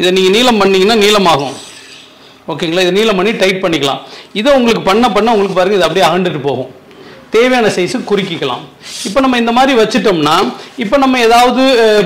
இதை நீங்கள் நீளம் பண்ணிங்கன்னா நீளமாகும். ஓகேங்களா? இதை நீளம் பண்ணி டைட் பண்ணிக்கலாம். இதை உங்களுக்கு பண்ண உங்களுக்கு பாருங்கள் இது அப்படியே அகண்டுட்டு போகும். தேவையான சைஸு குறுக்கிக்கலாம். இப்போ நம்ம இந்த மாதிரி வச்சுட்டோம்னா இப்போ நம்ம ஏதாவது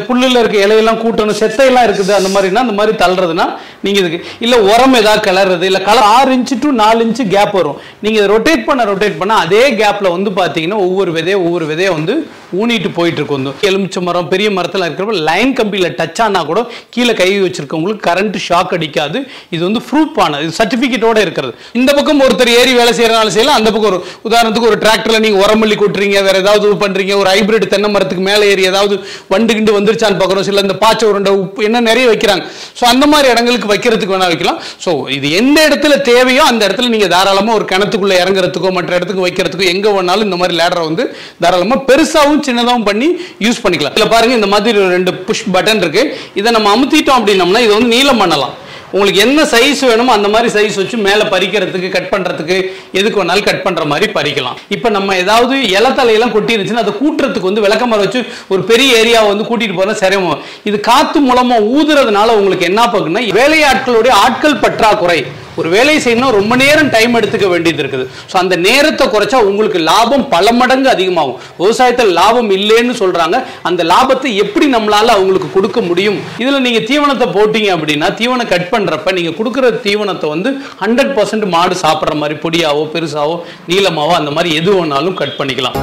புல்லில் இருக்க இலையெல்லாம் கூட்டணும், செத்தையெல்லாம் இருக்குது அந்த மாதிரினா அந்த மாதிரி தள்ளுறதுனா நீங்கள் இதுக்கு இல்லை உரம் ஏதாவது கிளறது இல்லை 6 இன்ச்சு டு 4 இன்ச்சு கேப் வரும். நீங்கள் இதை ரொட்டேட் பண்ண அதே கேப்பில் வந்து பார்த்தீங்கன்னா ஒவ்வொரு விதையை வந்து ஊனிட்டு போயிட்டு இருக்கும். வந்து எலுமிச்சை மரம் பெரிய மரத்தில் இருக்கிறப்ப லைன் கம்பியில் டச் ஆனால் கூட கீழே கை வச்சிருக்கவங்களுக்கு கரண்ட் ஷாக் அடிக்காது. இது வந்து ப்ரூஃப் ஆனது, இது சர்டிஃபிகேட்டோட இருக்கிறது. இந்த பக்கம் ஒருத்தர் ஏறி வேலை செய்யறனால செய்யலாம், அந்த பக்கம் ஒரு உதாரணத்துக்கு ஒரு டிராக்டர்ல நீங்க உரமல்லி கொட்டுறீங்க, வேற ஏதாவது பண்றீங்க, ஒரு ஹைபிரிட் தென்னை மரத்துக்கு மேலே ஏறி ஏதாவது வண்டு கிண்டு வந்துருச்சான்னு பார்க்கணும். சில இந்த பாச்சை உருண்டை உப்பு என்ன நிறைய வைக்கிறாங்க. ஸோ அந்த மாதிரி இடங்களுக்கு வைக்கிறதுக்கு வேணா வைக்கலாம். ஸோ இது எந்த இடத்துல தேவையோ அந்த இடத்துல நீங்க தாராளமா ஒரு கிணத்துக்குள்ள இறங்குறதுக்கோ மற்ற இடத்துக்கு வைக்கிறதுக்கோ எங்க வேணாலும் இந்த மாதிரி லேடரை வந்து தாராளமா பெருசாவும் சின்னதாகவும் பண்ணி யூஸ் பண்ணிக்கலாம். இதுல பாருங்க இந்த மாதிரி 2 புஷ் பட்டன் இருக்கு. இதை நம்ம அமுத்திட்டோம் அப்படின்னம்னா இது வந்து நீளம் பண்ணலாம். உங்களுக்கு என்ன சைஸ் வேணுமோ அந்த மாதிரி சைஸ் வச்சு மேலே பறிக்கிறதுக்கு கட் பண்ணுறதுக்கு எதுக்கு வேணாலும் கட் பண்ணுற மாதிரி பறிக்கலாம். இப்போ நம்ம ஏதாவது இலத்தலையெல்லாம் கொட்டி இருந்துச்சுன்னா அதை கூட்டுறதுக்கு வந்து விளக்கமரம் வச்சு ஒரு பெரிய ஏரியாவை வந்து கூட்டிகிட்டு போகிறதா சிரமம். இது காற்று மூலமாக ஊதுறதுனால உங்களுக்கு என்ன பார்க்குன்னா வேலையாட்களுடைய ஆட்கள் பற்றாக்குறை. ஒரு வேலையை செய்யணும் ரொம்ப நேரம் டைம் எடுத்துக்க வேண்டியது இருக்குது. ஸோ அந்த நேரத்தை குறைச்சா உங்களுக்கு லாபம் பல மடங்கு அதிகமாகும். விவசாயத்தில் லாபம் இல்லைன்னு சொல்றாங்க. அந்த லாபத்தை எப்படி நம்மளால அவங்களுக்கு கொடுக்க முடியும்? இதுல நீங்க தீவனத்தை போட்டீங்க அப்படின்னா தீவனம் கட் பண்றப்ப நீங்க கொடுக்குற தீவனத்தை வந்து 100% மாடு சாப்பிட்ற மாதிரி பொடியாவோ பெருசாவோ நீளமாவோ அந்த மாதிரி எது வேணாலும் கட் பண்ணிக்கலாம்.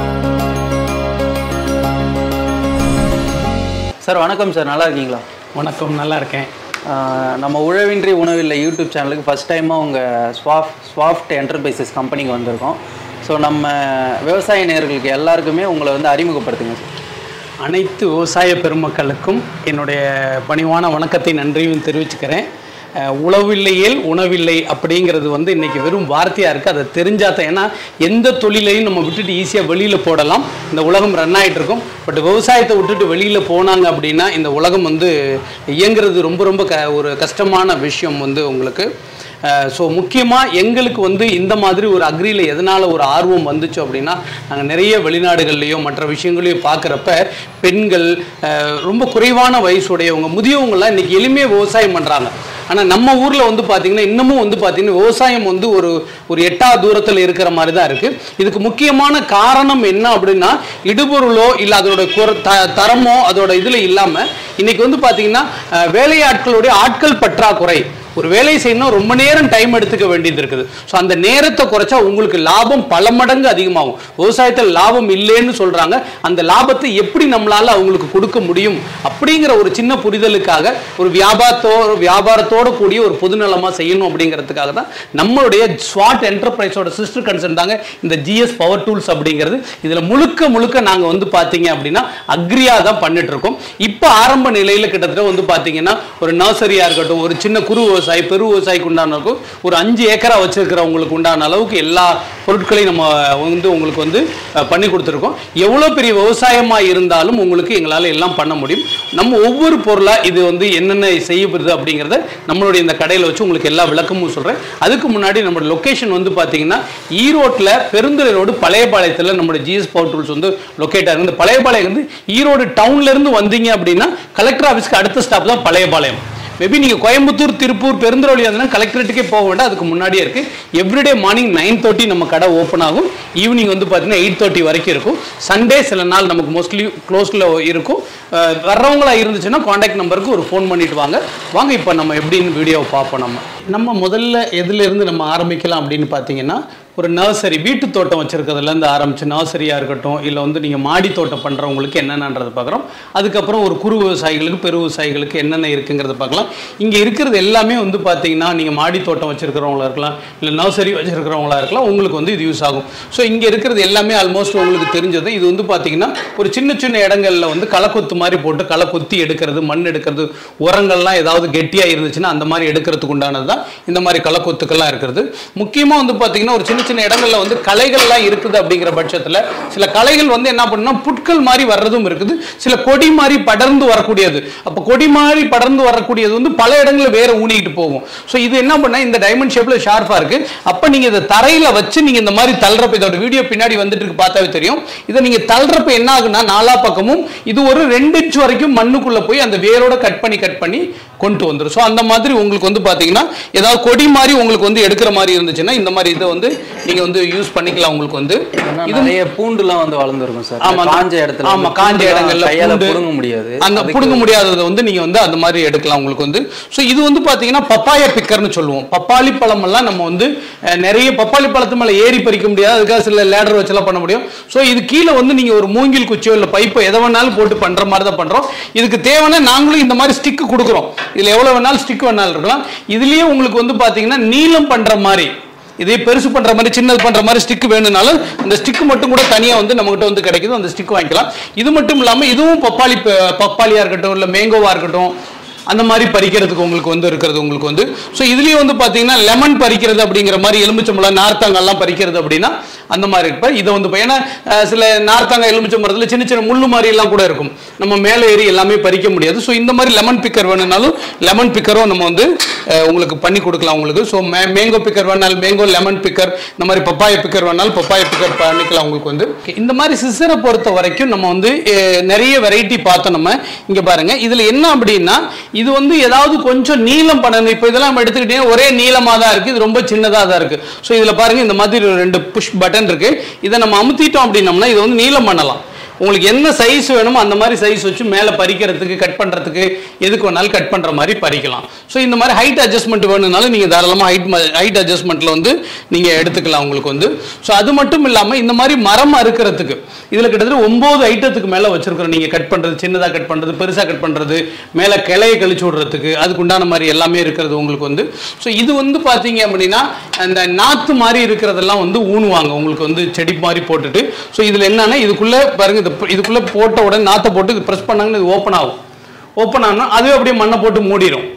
சார் வணக்கம் சார், நல்லா இருக்கீங்களா? வணக்கம், நல்லா இருக்கேன். நம்ம உழவின்றி உணவில்லை யூடியூப் சேனலுக்கு ஃபஸ்ட் டைமாக உங்கள் ஸ்வாஃப்ட் என்டர்பிரைசஸ் கம்பெனிக்கு வந்திருக்கோம். ஸோ நம்ம விவசாய நேயர்களுக்கு எல்லாருக்குமே உங்களை வந்து அறிமுகப்படுத்துங்க சார். அனைத்து விவசாய பெருமக்களுக்கும் என்னுடைய பணிவான வணக்கத்தை நன்றியும் தெரிவிச்சுக்கிறேன். உழவில்லையேல் உணவில்லை அப்படிங்கிறது வந்து இன்றைக்கி வெறும் வார்த்தையாக இருக்குது. அதை தெரிஞ்சாதான், ஏன்னா எந்த தொழிலையும் நம்ம விட்டுட்டு ஈஸியாக வெளியில் போடலாம், இந்த உலகம் ரன் ஆகிட்டு இருக்கும். பட் விவசாயத்தை விட்டுட்டு வெளியில் போனாங்க அப்படின்னா இந்த உலகம் வந்து இயங்குறது ரொம்ப ரொம்ப ஒரு கஷ்டமான விஷயம் வந்து உங்களுக்கு. ஸோ முக்கியமாக எங்களுக்கு வந்து இந்த மாதிரி ஒரு அக்ரியில் எதனால் ஒரு ஆர்வம் வந்துச்சு அப்படின்னா நாங்கள் நிறைய வெளிநாடுகள்லையோ மற்ற விஷயங்களையும் பார்க்குறப்ப பெண்கள் ரொம்ப குறைவான வயசுடையவங்க முதியவங்களாம் இன்றைக்கி எளிமையாக விவசாயம் பண்ணுறாங்க. ஆனால் நம்ம ஊரில் வந்து பார்த்திங்கன்னா இன்னமும் வந்து பார்த்திங்கன்னா விவசாயம் வந்து ஒரு எட்டாவது தூரத்தில் இருக்கிற மாதிரி தான் இருக்குது. இதுக்கு முக்கியமான காரணம் என்ன அப்படின்னா இடுபொருளோ இல்லை அதோட தரமோ அதோட இதில் இல்லாமல் இன்றைக்கி வந்து பார்த்திங்கன்னா வேலையாட்களுடைய ஆட்கள் பற்றாக்குறை. ஒரு வேலையை செய்யணும் ரொம்ப நேரம் டைம் எடுத்துக்க வேண்டியது இருக்குது. ஸோ அந்த நேரத்தை குறைச்சா உங்களுக்கு லாபம் பல மடங்கு அதிகமாகும். விவசாயத்தில் லாபம் இல்லைன்னு சொல்கிறாங்க. அந்த லாபத்தை எப்படி நம்மளால் அவங்களுக்கு கொடுக்க முடியும் அப்படிங்கிற ஒரு சின்ன புரிதலுக்காக ஒரு வியாபாரத்தோடு கூடிய ஒரு பொதுநலமாக செய்யணும் அப்படிங்கிறதுக்காக தான் நம்மளுடைய ஸ்வாட் என்டர்பிரைஸோட சிஸ்டர் கன்சர்ன் தாங்க இந்த ஜிஎஸ் பவர் டூல்ஸ் அப்படிங்கிறது. இதில் முழுக்க நாங்கள் வந்து பார்த்தீங்க அப்படின்னா அக்ரியாக தான் பண்ணிட்டு இருக்கோம். இப்போ ஆரம்ப நிலையில் கிட்டத்தட்ட வந்து பார்த்தீங்கன்னா ஒரு நர்சரியாக இருக்கட்டும், ஒரு சின்ன குறு பெரு விவசாயிக்கு உண்டான ஒரு 5 ஏக்கரா வச்சிருக்கிறவங்களுக்கு உண்டான அளவுக்கு எல்லா பொருட்களையும் நம்ம வந்து உங்களுக்கு வந்து பண்ணி கொடுத்துருக்கோம். எவ்வளோ பெரிய விவசாயமாக இருந்தாலும் உங்களுக்கு எங்களால் எல்லாம் பண்ண முடியும். நம்ம ஒவ்வொரு பொருளாக இது வந்து என்னென்ன செய்யப்படுது அப்படிங்கிறத நம்மளுடைய இந்த கடையில் வச்சு உங்களுக்கு எல்லா விளக்கமும் சொல்கிறேன். அதுக்கு முன்னாடி நம்மளோட லொக்கேஷன் வந்து பார்த்தீங்கன்னா ஈரோட்டில் பெருந்துறை ரோடு பழையபாளையத்தில் நம்மளோட ஜிஎஸ் பவர் டூல்ஸ் வந்து லொக்கேட் ஆகுது. இந்த பழையபாளையம் வந்து ஈரோடு டவுன்லேருந்து வந்தீங்க அப்படின்னா கலெக்டர் ஆஃபீஸ்க்கு அடுத்த ஸ்டாப் தான் பழையபாளையம். மேபி நீங்கள் கோயம்புத்தூர் திருப்பூர் பெருந்துறை வழியாக கலெக்டரேட்டுக்கே போக வேண்டாம், அதுக்கு முன்னாடியே இருக்குது. எவ்ரிடே மார்னிங் 9:30 நம்ம கடை ஓப்பன் ஆகும். ஈவினிங் வந்து பார்த்தீங்கன்னா 8:30 வரைக்கும் இருக்கும். சண்டே சில நாள் நமக்கு மோஸ்ட்லி க்ளோஸில் இருக்கும். வர்றவங்களா இருந்துச்சுன்னா காண்டாக்ட் நம்பருக்கு ஒரு ஃபோன் பண்ணிட்டு வாங்க. இப்போ நம்ம எப்படின்னு வீடியோவை பார்ப்போம். நம்ம முதல்ல எதுலேருந்து நம்ம ஆரம்பிக்கலாம் அப்படின்னு பார்த்தீங்கன்னா ஒரு நர்சரி வீட்டு தோட்டம் வச்சுருக்கிறதுலேருந்து ஆரம்பித்து நர்சரியாக இருக்கட்டும், இல்லை வந்து நீங்கள் மாடி தோட்டம் பண்ணுறவங்களுக்கு என்னென்னன்றது பார்க்குறோம். அதுக்கப்புறம் ஒரு குறு விவசாயிகளுக்கு பெரு விவசாயிகளுக்கு என்னென்ன இருக்குங்கிறத பார்க்கலாம். இங்கே இருக்கிறது எல்லாமே வந்து பார்த்தீங்கன்னா நீங்கள் மாடி தோட்டம் வச்சுருக்கிறவங்களா இருக்கலாம், இல்லை நர்சரி வச்சுருக்கிறவங்களா இருக்கலாம், உங்களுக்கு வந்து இது யூஸ் ஆகும். ஸோ இங்கே இருக்கிறது எல்லாமே ஆல்மோஸ்ட் உங்களுக்கு தெரிஞ்சது. இது வந்து பார்த்தீங்கன்னா ஒரு சின்ன இடங்களில் வந்து களக்கொத்து மாதிரி போட்டு களை கொத்தி எடுக்கிறது, மண் எடுக்கிறது, உரங்கள்லாம் ஏதாவது கெட்டியாக இருந்துச்சுன்னா அந்த மாதிரி எடுக்கிறதுக்கு உண்டானது தான் இந்த மாதிரி களக்கொத்துக்கள்லாம் இருக்கிறது. முக்கியமாக வந்து பார்த்தீங்கன்னா ஒரு சின்ன சின்ன இடங்கள்ல வந்து களைகள்லாம் இருக்குது அப்படிங்கிற பட்சத்தில் சில களைகள் வந்து என்ன பண்ணுன்னா புட்கள் மாதிரி வர்றதும் இருக்குது, சில கொடி மாதிரி படர்ந்து வரக்கூடியது. அப்போ கொடி மாதிரி படர்ந்து வரக்கூடியது வந்து பல இடங்களில் வேற ஊனிக்கிட்டு போகும். ஸோ இது என்ன பண்ணா இந்த டைமண்ட் ஷேப்ல ஷார்ப்பா இருக்கு. அப்போ நீங்க இதை தரையில வச்சு நீங்க இந்த மாதிரி தள்ளுறப்ப, இதோட வீடியோ பின்னாடி வந்துட்டு இருக்கு பார்த்தாவே தெரியும், இதை நீங்க தள்ளுறப்ப என்ன ஆகுனா நாலா பக்கமும் இது ஒரு 2 இன்ச் வரைக்கும் மண்ணுக்குள்ள போய் அந்த வேரோட கட் பண்ணி கொண்டு வந்துடும். ஸோ அந்த மாதிரி உங்களுக்கு வந்து பாத்தீங்கன்னா ஏதாவது கொடி மாதிரி உங்களுக்கு வந்து எடுக்கிற மாதிரி இருந்துச்சுன்னா இந்த மாதிரி இதை வந்து நீங்க வந்து யூஸ் பண்ணிக்கலாம். உங்களுக்கு வந்து இது நிறைய பூண்டுலாம் வந்து வளர்ந்துருக்கும் சார். ஆமா, காஞ்ச இடத்துல, ஆமா, காஞ்ச இடங்கள்ல புடுங்க முடியாது, அந்த புடுங்க முடியாததை வந்து நீங்க வந்து அந்த மாதிரி எடுக்கலாம் உங்களுக்கு வந்து. ஸோ இது வந்து பாத்தீங்கன்னா பப்பாயா பிக்கர்னு சொல்லுவோம். பப்பாளி பழம் எல்லாம் நம்ம வந்து நிறைய பப்பாளி பழத்து மேல ஏறி பறிக்க முடியாது, அதுக்காக சில லேடர் வச்செல்லாம் பண்ண முடியும். ஸோ இது கீழே வந்து நீங்க ஒரு மூங்கில் குச்சியோ இல்லை பைப்போ எதை வேணாலும் போட்டு பண்ற மாதிரி தான் பண்றோம். இதுக்கு தேவைன்னா நாங்களும் இந்த மாதிரி ஸ்டிக் கொடுக்குறோம். இதுல எவ்வளவு வேணாலும் ஸ்டிக் வேணாலும் இருக்கலாம். இதுலயே உங்களுக்கு வந்து பாத்தீங்கன்னா நீளம் பண்ற மாதிரி, இதே பெருசு பண்ற மாதிரி சின்னது பண்ற மாதிரி ஸ்டிக் வேணும்னாலும் அந்த ஸ்டிக் மட்டும் கூட தனியா வந்து நம்மகிட்ட வந்து கிடைக்குது, அந்த ஸ்டிக் வாங்கிக்கலாம். இது மட்டும் இல்லாம இதுவும் பப்பாளியா இருக்கட்டும் இல்ல மேங்கோவா இருக்கட்டும் அந்த மாதிரி பறிக்கிறதுக்கு உங்களுக்கு வந்து இருக்கிறது உங்களுக்கு வந்து. ஸோ இதுலயும் வந்து பாத்தீங்கன்னா லெமன் பறிக்கிறது அப்படிங்கிற மாதிரி, எலுமிச்சம்பழம் நார்த்தாங்கெல்லாம் பறிக்கிறது அப்படின்னா அந்த மாதிரி இருப்ப இதை வந்து ஏன்னா சில நார்த்தாங்க எலுமிச்சம்பழத்துல சின்ன சின்ன முள்ளு மாதிரி எல்லாம் கூட இருக்கும், நம்ம மேலே ஏறி எல்லாமே பறிக்க முடியாது. ஸோ இந்த மாதிரி லெமன் பிக்கர் வேணும்னாலும் லெமன் பிக்கரும் நம்ம வந்து உங்களுக்கு பண்ணி கொடுக்கலாம் உங்களுக்கு. ஸோ மேங்கோ பிக்கர் வேணாலும் மேங்கோ, லெமன் பிக்கர், இந்த மாதிரி பப்பாய பிக்கர் வேணாலும் பப்பாய பிக்கர் பண்ணிக்கலாம் உங்களுக்கு வந்து. இந்த மாதிரி சிசரை பொறுத்த வரைக்கும் நம்ம வந்து நிறைய வெரைட்டி பார்த்தோம். நம்ம இங்க பாருங்க, இதுல என்ன அப்படின்னா இது வந்து ஏதாவது கொஞ்சம் நீளம் பண்ணணும். இப்போ இதெல்லாம் நம்ம எடுத்துக்கிட்டீங்கன்னா ஒரே நீளமாக தான் இருக்கு, இது ரொம்ப சின்னதாக தான் இருக்கு. ஸோ இதில் பாருங்க இந்த மாதிரி 2 புஷ் பட்டன் இருக்கு. இதை நம்ம அமுத்திட்டோம் அப்படின்னம்னா இது வந்து நீளம் பண்ணலாம். உங்களுக்கு என்ன சைஸ் வேணுமோ அந்த மாதிரி சைஸ் வச்சு மேலே பறிக்கிறதுக்கு கட் பண்ணுறதுக்கு எதுக்கு வேணாலும் கட் பண்ணுற மாதிரி பறிக்கலாம். ஸோ இந்த மாதிரி ஹைட் அட்ஜஸ்ட்மெண்ட் வேணும்னாலும் நீங்கள் தாராளமாக ஹைட் அட்ஜஸ்ட்மெண்ட்டில் வந்து நீங்கள் எடுத்துக்கலாம் உங்களுக்கு வந்து. ஸோ அது மட்டும் இல்லாமல் இந்த மாதிரி மரம் அறுக்கிறதுக்கு இதில் கிட்டத்தட்ட 9 ஐட்டத்துக்கு மேலே வச்சிருக்கிறோம். நீங்கள் கட் பண்ணுறது, சின்னதாக கட் பண்ணுறது, பெருசாக கட் பண்ணுறது, மேலே கிளையை கழிச்சு விடுறதுக்கு அதுக்கு உண்டான மாதிரி எல்லாமே இருக்கிறது உங்களுக்கு வந்து. ஸோ இது வந்து பார்த்தீங்க அப்படின்னா அந்த நாற்று மாதிரி இருக்கிறதெல்லாம் வந்து ஊனுவாங்க உங்களுக்கு வந்து செடி மாதிரி போட்டுட்டு. ஸோ இதில் என்னன்னா இதுக்குள்ளே பாருங்க, இதுக்குள்ள போட்ட உடனே நாத்தை போட்டு பிரஸ் பண்ணாங்கன்னு இது ஓப்பன் ஆகும். ஓப்பன் ஆனால் அதுவே அப்படியே மண்ணை போட்டு மூடிடும்.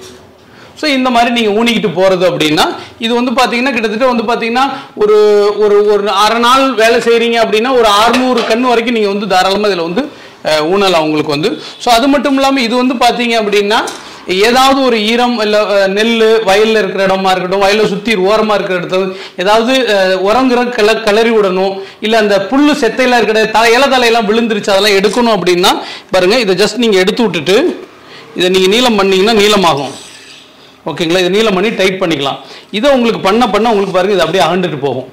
ஸோ இந்த மாதிரி நீங்கள் ஊனிக்கிட்டு போகிறது அப்படின்னா இது வந்து பார்த்தீங்கன்னா கிட்டத்தட்ட வந்து பார்த்தீங்கன்னா ஒரு ஒரு ஒரு அரை நாள் வேலை செய்கிறீங்க அப்படின்னா ஒரு 600 கன்று வரைக்கும் நீங்கள் வந்து தாராளமாக இதில் வந்து ஊனலாம் உங்களுக்கு வந்து. ஸோ அது மட்டும் இல்லாமல் இது வந்து பார்த்தீங்க அப்படின்னா ஏதாவது ஒரு ஈரம் இல்லை நெல் வயலில் இருக்கிற இடமா இருக்கட்டும், வயலில் சுற்றி ஓரமாக இருக்கிற இடத்துல ஏதாவது உரங்கிற கிளறி விடணும், இல்லை அந்த புல்லு செத்தையெல்லாம் இருக்கிற இலை தலையெல்லாம் விழுந்துருச்சு அதெல்லாம் எடுக்கணும் அப்படின்னா பாருங்கள், இதை ஜஸ்ட் நீங்கள் எடுத்து விட்டுட்டு இதை நீங்கள் நீளம் பண்ணிங்கன்னா நீளமாகும். ஓகேங்களா, இதை நீளம் பண்ணி டைட் பண்ணிக்கலாம். இதை உங்களுக்கு பண்ண உங்களுக்கு பாருங்கள் இது அப்படியே அகண்டுட்டு போகும்.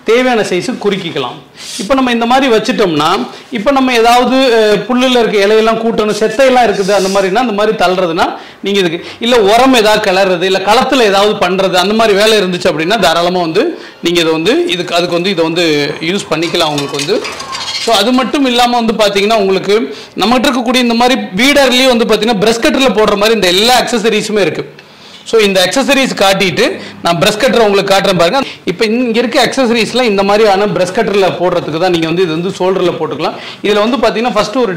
தேவையான சைஸு குறுக்கிக்கலாம். இப்போ நம்ம இந்த மாதிரி வச்சுட்டோம்னா இப்போ நம்ம ஏதாவது புல்லில் இருக்க இலையெல்லாம் கூட்டணும், செத்தையெல்லாம் இருக்குது அந்த மாதிரினா அந்த மாதிரி தள்ளுறதுனா நீங்கள் இதுக்கு இல்லை உரம் ஏதாவது கிளறது இல்லை களத்தில் ஏதாவது பண்ணுறது அந்த மாதிரி வேலை இருந்துச்சு அப்படின்னா தாராளமாக வந்து நீங்கள் இதை வந்து அதுக்கு வந்து இதை வந்து யூஸ் பண்ணிக்கலாம் உங்களுக்கு வந்து. ஸோ அது மட்டும் இல்லாமல் வந்து பார்த்தீங்கன்னா உங்களுக்கு நம்மகிட்ட இருக்கக்கூடிய இந்த மாதிரி வீடர்லேயே வந்து பார்த்தீங்கன்னா பிரஷ் கட்டரில் போடுற மாதிரி இந்த எல்லா அக்சசரிஸுமே இருக்குது. ஸோ இந்த அக்சசரிஸ் காட்டிட்டு நான் பிரஷ் கட்டரை உங்களுக்கு காட்டுறேன் பாருங்க. இப்போ இங்கே இருக்க அக்சசரிஸ்லாம் இந்த மாதிரியான பிரஷ் கட்டரில் போடுறதுக்கு தான் நீங்கள் வந்து இது வந்து ஷோல்டரில் போட்டுக்கலாம். இதில் வந்து பார்த்தீங்கன்னா ஃபஸ்ட்டு ஒரு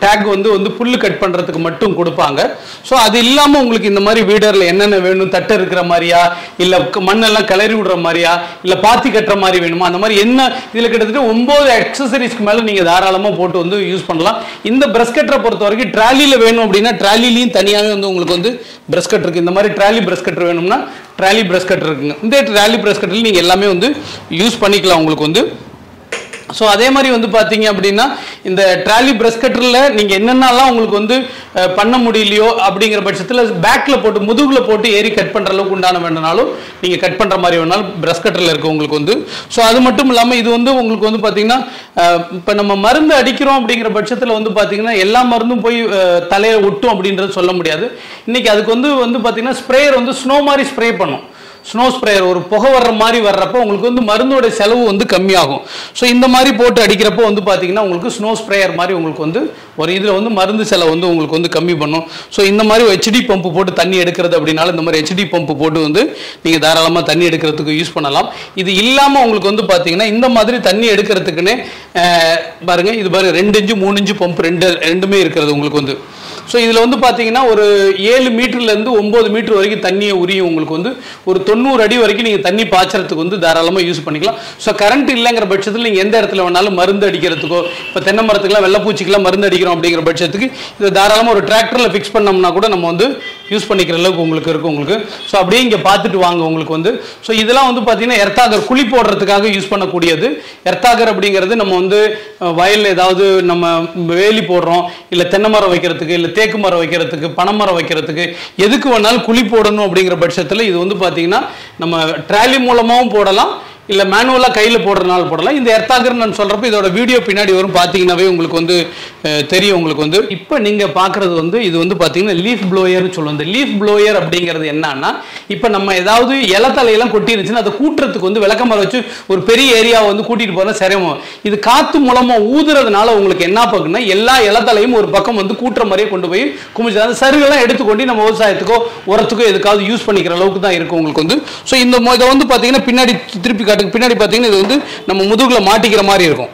டேக் வந்து புல்லு கட் பண்ணுறதுக்கு மட்டும் கொடுப்பாங்க. ஸோ அது இல்லாமல் உங்களுக்கு இந்த மாதிரி வீடரில் என்னென்ன வேணும், தட்டை இருக்கிற மாதிரியா இல்லை மண்ணெல்லாம் கிளறி விடுற மாதிரியா இல்லை பாத்தி கட்டுற மாதிரி வேணுமா, அந்த மாதிரி என்ன இதில் கிட்டத்தட்ட 9 அக்சசரிஸ்க்கு மேலே நீங்கள் தாராளமாக போட்டு வந்து யூஸ் பண்ணலாம். இந்த பிரஷ் கட்டரை பொறுத்த வரைக்கும் ட்ராலியில் வேணும் அப்படின்னா ட்ராலிலையும் தனியாகவே வந்து உங்களுக்கு வந்து பிரஷ் கட்டர் இருக்குது. இந்த மாதிரி ட்ராலி பிரஷ் கட்டர் வேணும்னா ட்ராலி பிரஷ் கட்டர் இருக்குங்க. இந்த ட்ராலி பிரஷ் கட்டரில் நீங்கள் எல்லாமே வந்து யூஸ் பண்ணிக்கலாம் உங்களுக்கு வந்து. ஸோ அதே மாதிரி வந்து பார்த்தீங்க அப்படின்னா இந்த ட்ராலி பிரஷ் கட்டரில் நீங்கள் என்னென்னலாம் உங்களுக்கு வந்து பண்ண முடியலையோ அப்படிங்கிற பட்சத்தில் பேக்கில் போட்டு முதுகில் போட்டு ஏறி கட் பண்ணுற அளவுக்கு உண்டான வேணுனாலும் நீங்கள் கட் பண்ணுற மாதிரி வேணாலும் பிரஷ் கட்டரில் இருக்குது உங்களுக்கு வந்து. ஸோ அது மட்டும் இல்லாமல் இது வந்து உங்களுக்கு வந்து பார்த்தீங்கன்னா இப்போ நம்ம மருந்து அடிக்கிறோம் அப்படிங்கிற பட்சத்தில் வந்து பார்த்தீங்கன்னா எல்லா மருந்தும் போய் தலையை ஒட்டும் அப்படின்றது சொல்ல முடியாது. இன்றைக்கி அதுக்கு வந்து பார்த்தீங்கன்னா ஸ்ப்ரேயர் வந்து ஸ்னோ மாதிரி ஸ்ப்ரே பண்ணும். ஸ்னோ ஸ்ப்ரேயர் ஒரு புகை வர்ற மாதிரி வர்றப்போ உங்களுக்கு வந்து மருந்தோட செலவு வந்து கம்மியாகும். ஸோ இந்த மாதிரி போட்டு அடிக்கிறப்போ வந்து பார்த்தீங்கன்னா உங்களுக்கு ஸ்னோ ஸ்ப்ரேயர் மாதிரி உங்களுக்கு வந்து ஒரு இதில் வந்து மருந்து செலவு வந்து உங்களுக்கு வந்து கம்மி பண்ணும். ஸோ இந்த மாதிரி ஹெச்டி பம்பு போட்டு தண்ணி எடுக்கிறது அப்படின்னாலும் இந்த மாதிரி ஹெச்டி பம்பு போட்டு வந்து நீங்கள் தாராளமாக தண்ணி எடுக்கிறதுக்கு யூஸ் பண்ணலாம். இது இல்லாமல் உங்களுக்கு வந்து பார்த்தீங்கன்னா இந்த மாதிரி தண்ணி எடுக்கிறதுக்குன்னு பாருங்கள், இது பாருங்கள் 2 இன்ச்சு 3 இன்ச்சு பம்பு ரெண்டுமே இருக்கிறது உங்களுக்கு வந்து. ஸோ இதில் வந்து பார்த்தீங்கன்னா ஒரு 7 மீட்டர்லேருந்து 9 மீட்டர் வரைக்கும் தண்ணியை உரியும். உங்களுக்கு வந்து ஒரு 90 அடி வரைக்கும் நீங்கள் தண்ணி பாய்ச்சறதுக்கு வந்து தாராளமாக யூஸ் பண்ணிக்கலாம். ஸோ கரண்ட் இல்லைங்கிற பட்சத்தில் நீங்கள் எந்த இடத்துல வேணாலும் மருந்து அடிக்கிறதுக்கோ, இப்போ தென்னை மரத்துக்குலாம் வெள்ளைப்பூச்சிக்கெல்லாம் மருந்து அடிக்கிறோம் அப்படிங்கிற பட்சத்துக்கு இதை தாராளமாக ஒரு டிராக்டரில் ஃபிக்ஸ் பண்ணோம்னா கூட நம்ம வந்து யூஸ் பண்ணிக்கிற அளவுக்கு உங்களுக்கு இருக்கும் உங்களுக்கு. ஸோ அப்படியே இங்கே பார்த்துட்டு வாங்க உங்களுக்கு வந்து. ஸோ இதெல்லாம் வந்து பார்த்தீங்கன்னா எர்த்தாகர் குழி போடுறதுக்காக யூஸ் பண்ணக்கூடியது. எர்த்தாகர் அப்படிங்கிறது நம்ம வந்து வயலில் ஏதாவது நம்ம வேலி போடுறோம், இல்லை தென்னை மரம் வைக்கிறதுக்கு, இல்லை தேக்கு மரம் வைக்கிறதுக்கு, பனைமரம் வைக்கிறதுக்கு, எதுக்கு வேணாலும் குழி போடணும் அப்படிங்கிற பட்சத்தில் இது வந்து பார்த்தீங்கன்னா நம்ம ட்ராலி மூலமாகவும் போடலாம், இல்லை மேனுவலாக கையில் போடுறதுனால போடலாம். இந்த எர்த்தாகர் நான் சொல்கிறப்ப இதோட வீடியோ பின்னாடி வரும், பார்த்தீங்கன்னாவே உங்களுக்கு வந்து தெரியும் உங்களுக்கு வந்து. இப்போ நீங்கள் பார்க்குறது வந்து இது வந்து பார்த்தீங்கன்னா லீஃப் ப்ளோயர்னு சொல்லுவோம். இந்த லீஃப் ப்ளோயர் அப்படிங்கிறது என்னன்னா, இப்போ நம்ம ஏதாவது இலத்தலையெல்லாம் கொட்டிருச்சுன்னா அதை கூட்டுறதுக்கு வந்து விளக்கமரம் வச்சு ஒரு பெரிய ஏரியாவை வந்து கூட்டிகிட்டு போகிற சிரமம். இது காற்று மூலமாக ஊதுறதுனால உங்களுக்கு என்ன பார்க்குன்னா எல்லா இலத்தலையும் ஒரு பக்கம் வந்து கூட்டுற மாதிரியே கொண்டு போய் குமிச்சு அந்த சருகெல்லாம் எடுத்துக்கொண்டு நம்ம விவசாயத்துக்கோ உரத்துக்கோ எதுக்காவது யூஸ் பண்ணிக்கிற அளவுக்கு தான் இருக்கும் உங்களுக்கு வந்து. ஸோ இந்த இதை வந்து பார்த்தீங்கன்னா பின்னாடி திருப்பி பின்னாடி பார்த்தீங்கன்னா இது வந்து நம்ம முதுகில் மாட்டிக்கிற மாதிரி இருக்கும்.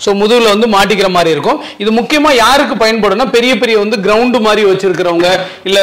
ஸோ முதுகில் வந்து மாட்டிக்கிற மாதிரி இருக்கும். இது முக்கியமாக யாருக்கு பயன்படும்னா பெரிய பெரிய வந்து கிரவுண்டு மாதிரி வச்சிருக்கிறவங்க, இல்லை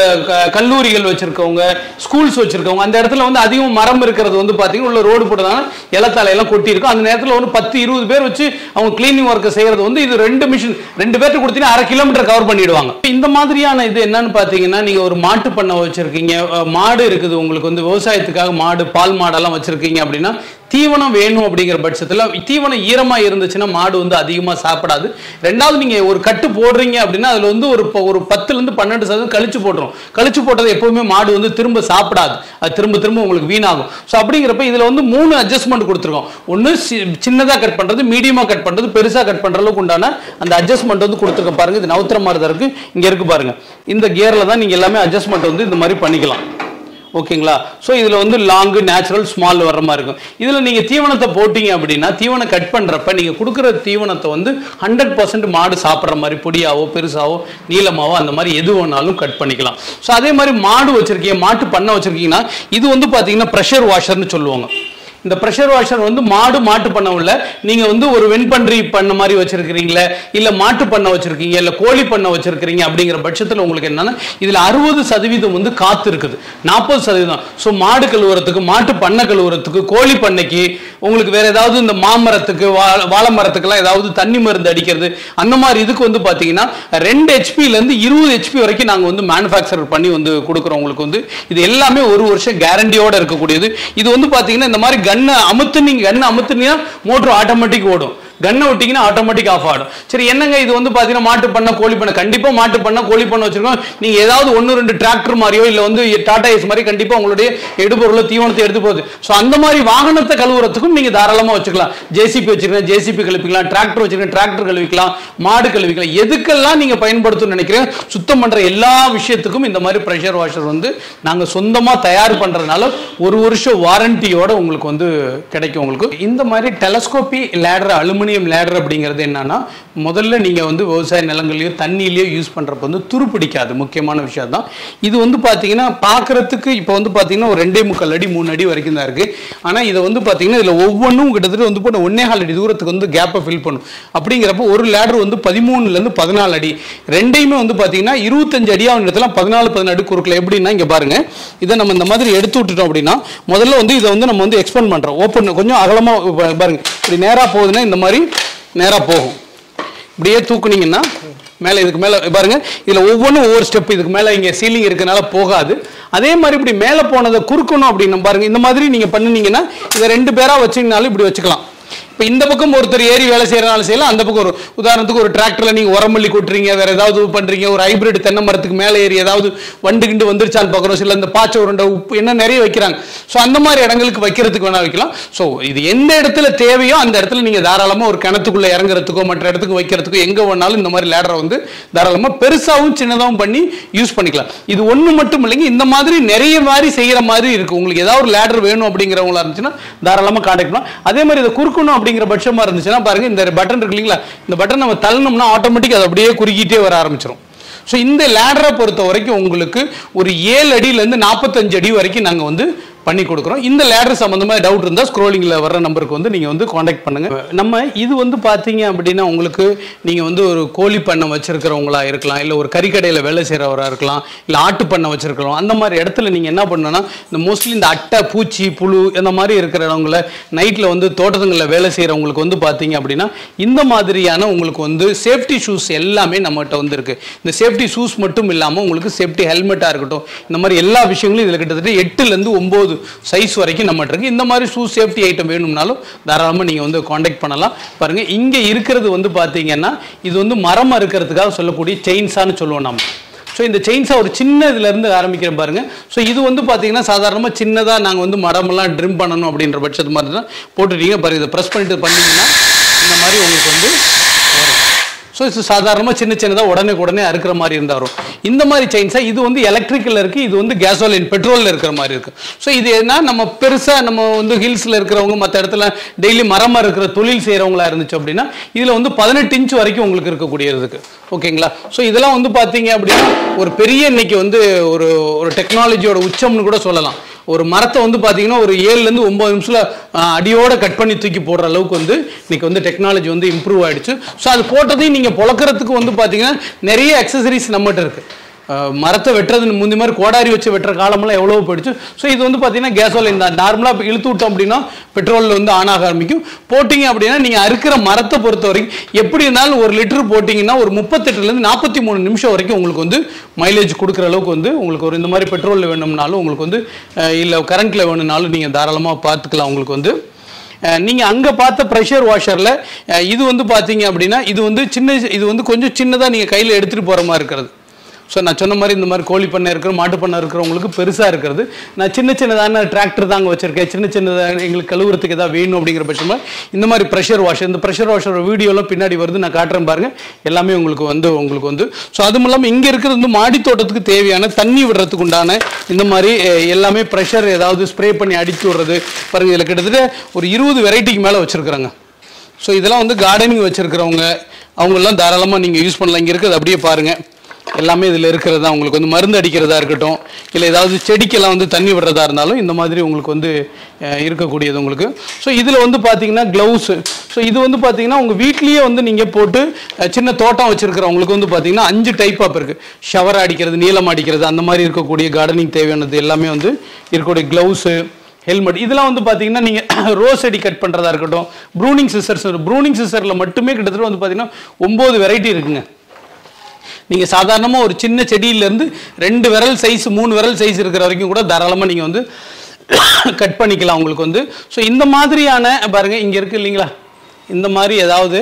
கல்லூரிகள் வச்சிருக்கவங்க, ஸ்கூல்ஸ் வச்சிருக்கவங்க, அந்த இடத்துல வந்து அதிகம் மரம் இருக்கிறது வந்து பார்த்தீங்கன்னா உள்ள ரோடு போட்டதான இலத்தலையெல்லாம் கொட்டி இருக்கும். அந்த நேரத்தில் வந்து 10-20 பேர் வச்சு அவங்க கிளீனிங் ஒர்க்கை செய்கிறது வந்து இது 2 மிஷின் 2 பேர்ட்டு கொடுத்தீங்கன்னா 1/2 கிலோமீட்டர் கவர் பண்ணிடுவாங்க. இந்த மாதிரியான இது என்னன்னு பார்த்தீங்கன்னா, நீங்கள் ஒரு மாட்டு பண்ணை வச்சிருக்கீங்க, மாடு இருக்குது உங்களுக்கு வந்து விவசாயத்துக்காக மாடு, பால் மாடெல்லாம் வச்சிருக்கீங்க அப்படின்னா தீவனம் வேணும் அப்படிங்கிற பட்சத்தில் தீவனம் ஈரமாக இருந்துச்சுன்னா மாடு வந்து அதிகமாக சாப்பிடாது. ரெண்டாவது நீங்கள் ஒரு கட்டு போடுறீங்க அப்படின்னா அதில் வந்து ஒரு 10-12% கழிச்சு போட்டுரும். கழிச்சு போட்டது எப்பவுமே மாடு வந்து திரும்ப சாப்பிடாது, அது திரும்ப திரும்ப உங்களுக்கு வீணாகும். ஸோ அப்படிங்கிறப்ப இதில் வந்து 3 அட்ஜஸ்ட்மெண்ட் கொடுத்துருக்கோம். ஒன்று சின்னதாக கட் பண்ணுறது, மீடியமாக கட் பண்ணுறது, பெருசாக கட் பண்ணுற அளவுக்கு உண்டான அந்த அட்ஜஸ்ட்மெண்ட் வந்து கொடுத்துருக்க பாருங்க. இது நவுத்திர மாதிரி தான் இருக்குது. இங்கே இருக்கு பாருங்க, இந்த கியரில் தான் நீங்கள் எல்லாமே அட்ஜஸ்ட்மெண்ட் வந்து இந்த மாதிரி பண்ணிக்கலாம். ஓகேங்களா? ஸோ இதில் வந்து லாங்கு, நேச்சுரல், ஸ்மால் வர்ற மாதிரி இருக்கும். இதில் நீங்கள் தீவனத்தை போட்டிங்க அப்படின்னா தீவனம் கட் பண்ணுறப்ப நீங்கள் கொடுக்குற தீவனத்தை வந்து 100% மாடு சாப்பிட்ற மாதிரி பொடியாவோ பெருசாவோ நீளமாவோ அந்த மாதிரி எது வேணாலும் கட் பண்ணிக்கலாம். ஸோ அதே மாதிரி மாடு வச்சுருக்கீங்க, மாட்டு பண்ணை வச்சுருக்கீங்கன்னா இது வந்து பார்த்தீங்கன்னா ப்ரெஷர் வாஷர்னு சொல்லுவாங்க. இந்த ப்ரெஷர் வாஷர் வந்து மாட்டு பண்ண உள்ள நீங்கள் வந்து ஒரு வெண்பன்றி பண்ண மாதிரி வச்சிருக்கிறீங்களே, இல்லை மாட்டு பண்ண வச்சிருக்கீங்க, இல்லை கோழி பண்ண வச்சிருக்கிறீங்க அப்படிங்கிற பட்சத்தில் உங்களுக்கு என்னன்னா இதில் 60% வந்து காற்று இருக்குது, 40%. ஸோ மாடு கழுவுறதுக்கு, மாட்டு பண்ணை கழுவுறதுக்கு, கோழி பண்ணைக்கு, உங்களுக்கு வேற ஏதாவது இந்த மாமரத்துக்கு, வாழை மரத்துக்கெல்லாம் ஏதாவது தண்ணி மருந்து அடிக்கிறது அந்த மாதிரி இதுக்கு வந்து பார்த்தீங்கன்னா 2 HPலேருந்து 20 HP வரைக்கும் நாங்கள் வந்து மேனுஃபேக்சர் பண்ணி வந்து கொடுக்குறோம் உங்களுக்கு வந்து. இது எல்லாமே 1 வருஷம் கேரண்டியோட இருக்கக்கூடியது. இது வந்து பார்த்தீங்கன்னா இந்த மாதிரி கண்ணை அமுத்துனீங்கன்னா மோட்டர் ஆட்டோமேட்டிக் ஓடும், கண்ணை விட்டீங்கன்னா ஆட்டோமேட்டிக் ஆஃப் ஆகும். சரி என்னங்க இது வந்து பார்த்தீங்கன்னா மாட்டு பண்ண கோழி பண்ண, கண்டிப்பாக மாட்டு பண்ண கோழி பண்ண வச்சிருக்கோம். நீங்கள் ஏதாவது 1-2 டிராக்டர் மாதிரியோ இல்லை வந்து டாடா ஏஸ் மாதிரி கண்டிப்பாக உங்களுடைய எடுபொருளை தீவனத்தை எடுத்து போகுது. ஸோ அந்த மாதிரி வாகனத்தை கழுவுறதுக்கும் நீங்கள் தாராளமாக வச்சுக்கலாம். ஜேசிபி வச்சிருக்கேன், ஜேசிபி கழுவிக்கலாம், டிராக்டர் வச்சிருக்கேன், டிராக்டர் கழுவிக்கலாம், மாடு கழுவிக்கலாம். எதுக்கெல்லாம் நீங்கள் பயன்படுத்தணும்னு நினைக்கிறேன் சுத்தம் பண்ணுற எல்லா விஷயத்துக்கும் இந்த மாதிரி ப்ரெஷர் வாஷர் வந்து நாங்கள் சொந்தமாக தயார் பண்ணுறதுனால 1 வருஷம் வாரண்டியோட உங்களுக்கு வந்து கிடைக்கும். உங்களுக்கு இந்த மாதிரி டெலஸ்கோபி லேடர், அலுமினியம் லேடர் அப்படிங்கிறது என்னன்னா, முதல்ல நீங்க வந்து விவசாய நிலங்களையோ தண்ணியிலேயோ யூஸ் பண்றப்ப வந்து துரு பிடிக்காது, முக்கியமான விஷயம் தான். இது வந்து பாத்தீங்கன்னா பார்க்கறதுக்கு இப்போ வந்து பாத்தீங்கன்னா ஒரு 2.25 அடி 3 அடி வரைக்கும் தான் இருக்கு. ஆனா இதை வந்து பாத்தீங்கன்னா இதுல ஒவ்வொன்றும் கிட்டத்தட்ட வந்து 1.25 அடி தூரத்துக்கு வந்து கேப்பை ஃபில் பண்ணும். அப்படிங்கிறப்ப ஒரு லேடர் வந்து 13-லேருந்து 14 அடி, ரெண்டையுமே வந்து பாத்தீங்கன்னா 25 அடியாக இடத்துல 14-15 அடி குறுக்கல. எப்படின்னா இங்க பாருங்க, இதை நம்ம இந்த மாதிரி எடுத்து விட்டுட்டோம் அப்படின்னா முதல்ல வந்து இதை வந்து நம்ம வந்து எக்ஸ்பேண்ட் பண்றோம், ஓப்பன் கொஞ்சம் அகலமா பாருங்க, இப்படி நேரா போகுதுன்னா இந்த மாதிரி நேரா போகும். இப்படியே தூக்குனீங்கன்னா மேலே, இதுக்கு மேலே பாருங்க, இதில் ஒவ்வொன்றும் ஒவ்வொரு ஸ்டெப், இதுக்கு மேலே இங்கே சீலிங் இருக்கனால போகாது. அதே மாதிரி இப்படி மேலே போனதை குறுக்கணும் அப்படின்னு பாருங்க, இந்த மாதிரி நீங்கள் பண்ணினீங்கன்னா இதை 2 பேராக வச்சிங்கனாலும் இப்படி வச்சுக்கலாம். இப்போ இந்த பக்கம் ஒருத்தர் ஏறி வேலை செய்யறனால செய்யலாம், அந்த பக்கம் ஒரு உதாரணத்துக்கு ஒரு டிராக்டர்ல நீங்க உரமல்லி கொட்டுறீங்க, வேற ஏதாவது பண்றீங்க, ஒரு ஹைபிரிட் தென்னை மரத்துக்கு மேலே ஏறி ஏதாவது வண்டு கிண்டு வந்துருச்சான்னு பார்க்குறோம், சில இந்த பாச்சை உருண்டை உப்பு என்ன நிறைய வைக்கிறாங்க. ஸோ அந்த மாதிரி இடங்களுக்கு வைக்கிறதுக்கு வேணா வைக்கலாம். ஸோ இது எந்த இடத்துல தேவையோ அந்த இடத்துல நீங்க தாராளமாக ஒரு கிணத்துக்குள்ள இறங்குறதுக்கோ மற்ற இடத்துக்கு வைக்கிறதுக்கோ எங்க வேணாலும் இந்த மாதிரி லேடரை வந்து தாராளமாக பெருசாகவும் சின்னதாகவும் பண்ணி யூஸ் பண்ணிக்கலாம். இது ஒன்று மட்டும் இல்லைங்க, இந்த மாதிரி நிறைய மாதிரி செய்யற மாதிரி இருக்கு. உங்களுக்கு ஏதாவது ஒரு லேடர் வேணும் அப்படிங்கிறவங்களா இருந்துச்சுன்னா தாராளமாக கான்டாக்ட் பண்ணலாம். அதே மாதிரி இதை குறுக்கணும் அப்படிங்கிற பட்சமா இருந்துச்சுன்னா பாருங்க, இந்த பட்டன் இருக்கு இல்லைங்களா, இந்த பட்டன் நம்ம தள்ளணும்னா ஆட்டோமேட்டிக் அது அப்படியே குறுக்கிட்டே வர ஆரம்பிச்சிடும். ஸோ இந்த லேடரை பொறுத்த வரைக்கும் உங்களுக்கு ஒரு 7 அடியிலேருந்து 45 அடி வரைக்கும் நாங்கள் வந்து பண்ணி கொடுக்குறோம். இந்த லேடர் சம்மந்தமாக டவுட் இருந்தால் ஸ்க்ரோலிங்கில் வர்ற நம்பருக்கு வந்து நீங்கள் வந்து காண்டாக்ட் பண்ணுங்கள். நம்ம இது வந்து பார்த்தீங்க அப்படின்னா உங்களுக்கு நீங்கள் வந்து ஒரு கோழி பண்ணை வச்சுருக்கிறவங்களா இருக்கலாம், இல்லை ஒரு கறிக்கடையில் வேலை செய்கிறவராக இருக்கலாம், இல்லை ஆட்டு பண்ணை வச்சுருக்கிறோம். அந்த மாதிரி இடத்துல நீங்கள் என்ன பண்ணணும்னா இந்த மோஸ்ட்லி இந்த அட்டை, பூச்சி, புழு இந்த மாதிரி இருக்கிறவங்கள நைட்டில் வந்து தோட்டத்துங்களில் வேலை செய்கிறவங்களுக்கு வந்து பார்த்தீங்க அப்படின்னா இந்த மாதிரியான உங்களுக்கு வந்து சேஃப்டி ஷூஸ் எல்லாமே நம்மகிட்ட வந்து இருக்குது. இந்த சேஃப்டி ஷூஸ் மட்டும் இல்லாமல் உங்களுக்கு சேஃப்டி ஹெல்மெட்டாக இருக்கட்டும், இந்த மாதிரி எல்லா விஷயங்களும் இதில் கிட்டத்தட்ட 8லேருந்து 9 சைஸ் வரைக்கும் நம்மகிட்ட இருக்குது. இந்த மாதிரி ஷூ சேஃப்டி ஐட்டம் வேணும்னாலும் தாராளமாக நீங்கள் வந்து காண்டாக்ட் பண்ணலாம். பாருங்கள், இங்கே இருக்கிறது வந்து பார்த்தீங்கன்னா இது வந்து மரம் அறுக்கிறதுக்காக சொல்லக்கூடிய செயின்ஸான்னு சொல்லுவோம் நம்ம. ஸோ இந்த செயின்ஸா ஒரு சின்ன இதுலேருந்து ஆரம்பிக்கிற பாருங்கள். ஸோ இது வந்து பார்த்தீங்கன்னா சாதாரணமாக சின்னதாக நாங்கள் வந்து மரமெல்லாம் ட்ரிம் பண்ணணும் அப்படின்ற பட்சத்து மாதிரி தான் போட்டுட்டீங்க பாருங்கள். இதை ப்ரெஸ் பண்ணிட்டு பண்ணிங்கன்னா இந்த மாதிரி உங்களுக்கு வந்து வரும். ஸோ இது சாதாரணமாக சின்னதாக உடனே அறுக்கிற மாதிரி இருந்தால் வரும். இந்த மாதிரி செயின்ஸாக இது வந்து எலக்ட்ரிக்கலில் இருக்குது, இது வந்து கேசோலின் பெட்ரோலில் இருக்கிற மாதிரி இருக்குது. ஸோ இது என்ன நம்ம பெருசாக நம்ம வந்து ஹில்ஸில் இருக்கிறவங்க மற்ற இடத்துல டெய்லி மரமாக இருக்கிற தொழில் செய்கிறவங்களா இருந்துச்சு அப்படின்னா இதில் வந்து 18 இன்ச் வரைக்கும் உங்களுக்கு இருக்கக்கூடியதுக்கு. ஓகேங்களா? ஸோ இதெல்லாம் வந்து பார்த்தீங்க அப்படின்னா ஒரு பெரிய இன்னைக்கு வந்து ஒரு டெக்னாலஜியோட உச்சம்னு கூட சொல்லலாம். ஒரு மரத்தை வந்து பார்த்தீங்கன்னா ஒரு 7லேருந்து 9 நிமிஷத்தில் அடியோட கட் பண்ணி தூக்கி போடுற அளவுக்கு வந்து இன்னைக்கு வந்து டெக்னாலஜி வந்து இம்ப்ரூவ் ஆகிடுச்சு. ஸோ அது போட்டதையும் நீங்கள் பொழக்கிறதுக்கு வந்து பார்த்தீங்கன்னா நிறைய அக்சசரிஸ் நம்மகிட்ட இருக்குது. மரத்தை வெட்டுறது முந்தி மாதிரி கோடாரி வச்சு வெட்டுற காலமெல்லாம் எவ்வளோ போயிடுச்சு. ஸோ இது வந்து பார்த்தீங்கன்னா கேசோலின் தான். நார்மலாக இழுத்து விட்டோம் அப்படின்னா பெட்ரோலில் வந்து ஆன் ஆக ஆரம்பிக்கும். போட்டிங்க அப்படின்னா நீங்கள் அறுக்கிற மரத்தை பொறுத்த வரைக்கும் எப்படி இருந்தாலும் 1 லிட்டர் போட்டிங்கன்னா ஒரு 38லேருந்து 43 நிமிஷம் வரைக்கும் உங்களுக்கு வந்து மைலேஜ் கொடுக்குற அளவுக்கு வந்து உங்களுக்கு ஒரு இந்த மாதிரி பெட்ரோலில் வேணும்னாலும் உங்களுக்கு வந்து இல்லை கரண்ட்டில் வேணும்னாலும் நீங்கள் தாராளமாக பார்த்துக்கலாம். உங்களுக்கு வந்து நீங்கள் அங்கே பார்த்த ப்ரெஷர் வாஷரில் இது வந்து பார்த்தீங்க அப்படின்னா இது வந்து கொஞ்சம் சின்னதாக நீங்கள் கையில் எடுத்துகிட்டு போகிற மாதிரி இருக்கிறது. ஸோ நான் சொன்ன மாதிரி இந்த மாதிரி கோழி பண்ணை இருக்கிற மாட்டு பண்ணை இருக்கிறவங்களுக்கு பெருசாக இருக்கிறது. நான் சின்னதான டிராக்டர் தாங்க வச்சுருக்கேன், சின்னதாக எங்களுக்கு கழுவுறதுக்கு எதாவது வேணும் அப்படிங்கிற பட்சமாக இந்த மாதிரி ப்ரெஷர் வாஷர், இந்த ப்ரெஷர் வாஷர் வீடியோலாம் பின்னாடி வருது, நான் காட்டுறேன் பாருங்கள். எல்லாமே உங்களுக்கு வந்து ஸோ அதுவும் இல்லாமல் இங்கே இருக்கிறது வந்து மாடி தோட்டத்துக்கு தேவையான தண்ணி விடுறதுக்கு உண்டான இந்த மாதிரி எல்லாமே ப்ரெஷர் ஏதாவது ஸ்ப்ரே பண்ணி அடித்து விடுறது பாருங்கள். இதில் கிட்டத்தட்ட ஒரு 20 வெரைட்டிக்கு மேலே வச்சுருக்குறாங்க. ஸோ இதெல்லாம் வந்து கார்டனிங் வச்சுருக்கிறவங்க அவங்களெல்லாம் தாராளமாக நீங்கள் யூஸ் பண்ணலாம். இங்கே இருக்கிறது அப்படியே பாருங்கள், எல்லாமே இதில் இருக்கிறது தான். உங்களுக்கு வந்து மருந்து அடிக்கிறதா இருக்கட்டும், இல்லை ஏதாவது செடிக்கெல்லாம் வந்து தண்ணி விடுறதா இருந்தாலும் இந்த மாதிரி உங்களுக்கு வந்து இருக்கக்கூடியது உங்களுக்கு. ஸோ இதில் வந்து பார்த்தீங்கன்னா க்ளவுஸு. ஸோ இது வந்து பார்த்தீங்கன்னா உங்கள் வீட்லேயே வந்து நீங்கள் போட்டு சின்ன தோட்டம் வச்சுருக்கிறவங்களுக்கு வந்து பார்த்தீங்கன்னா 5 டைப் ஆப் இருக்குது. ஷவர் அடிக்கிறது, நீளம் அடிக்கிறது, அந்த மாதிரி இருக்கக்கூடிய கார்டனிங் தேவையானது எல்லாமே வந்து இருக்கக்கூடிய க்ளவுஸு, ஹெல்மெட். இதெல்லாம் வந்து பார்த்தீங்கன்னா நீங்கள் ரோஸ் செடி கட் பண்ணுறதா இருக்கட்டும், ப்ரூனிங் சிசரில் மட்டுமே கிட்டத்தட்ட வந்து பார்த்தீங்கன்னா 9 வெரைட்டி இருக்குங்க. நீங்கள் சாதாரணமாக ஒரு சின்ன செடியிலேருந்து 2 விரல் சைஸ் 3 விரல் சைஸ் இருக்கிற வரைக்கும் கூட தாராளமாக நீங்கள் வந்து கட் பண்ணிக்கலாம் உங்களுக்கு வந்து. ஸோ இந்த மாதிரியான பாருங்கள் இங்கே இருக்குது இல்லைங்களா, இந்த மாதிரி ஏதாவது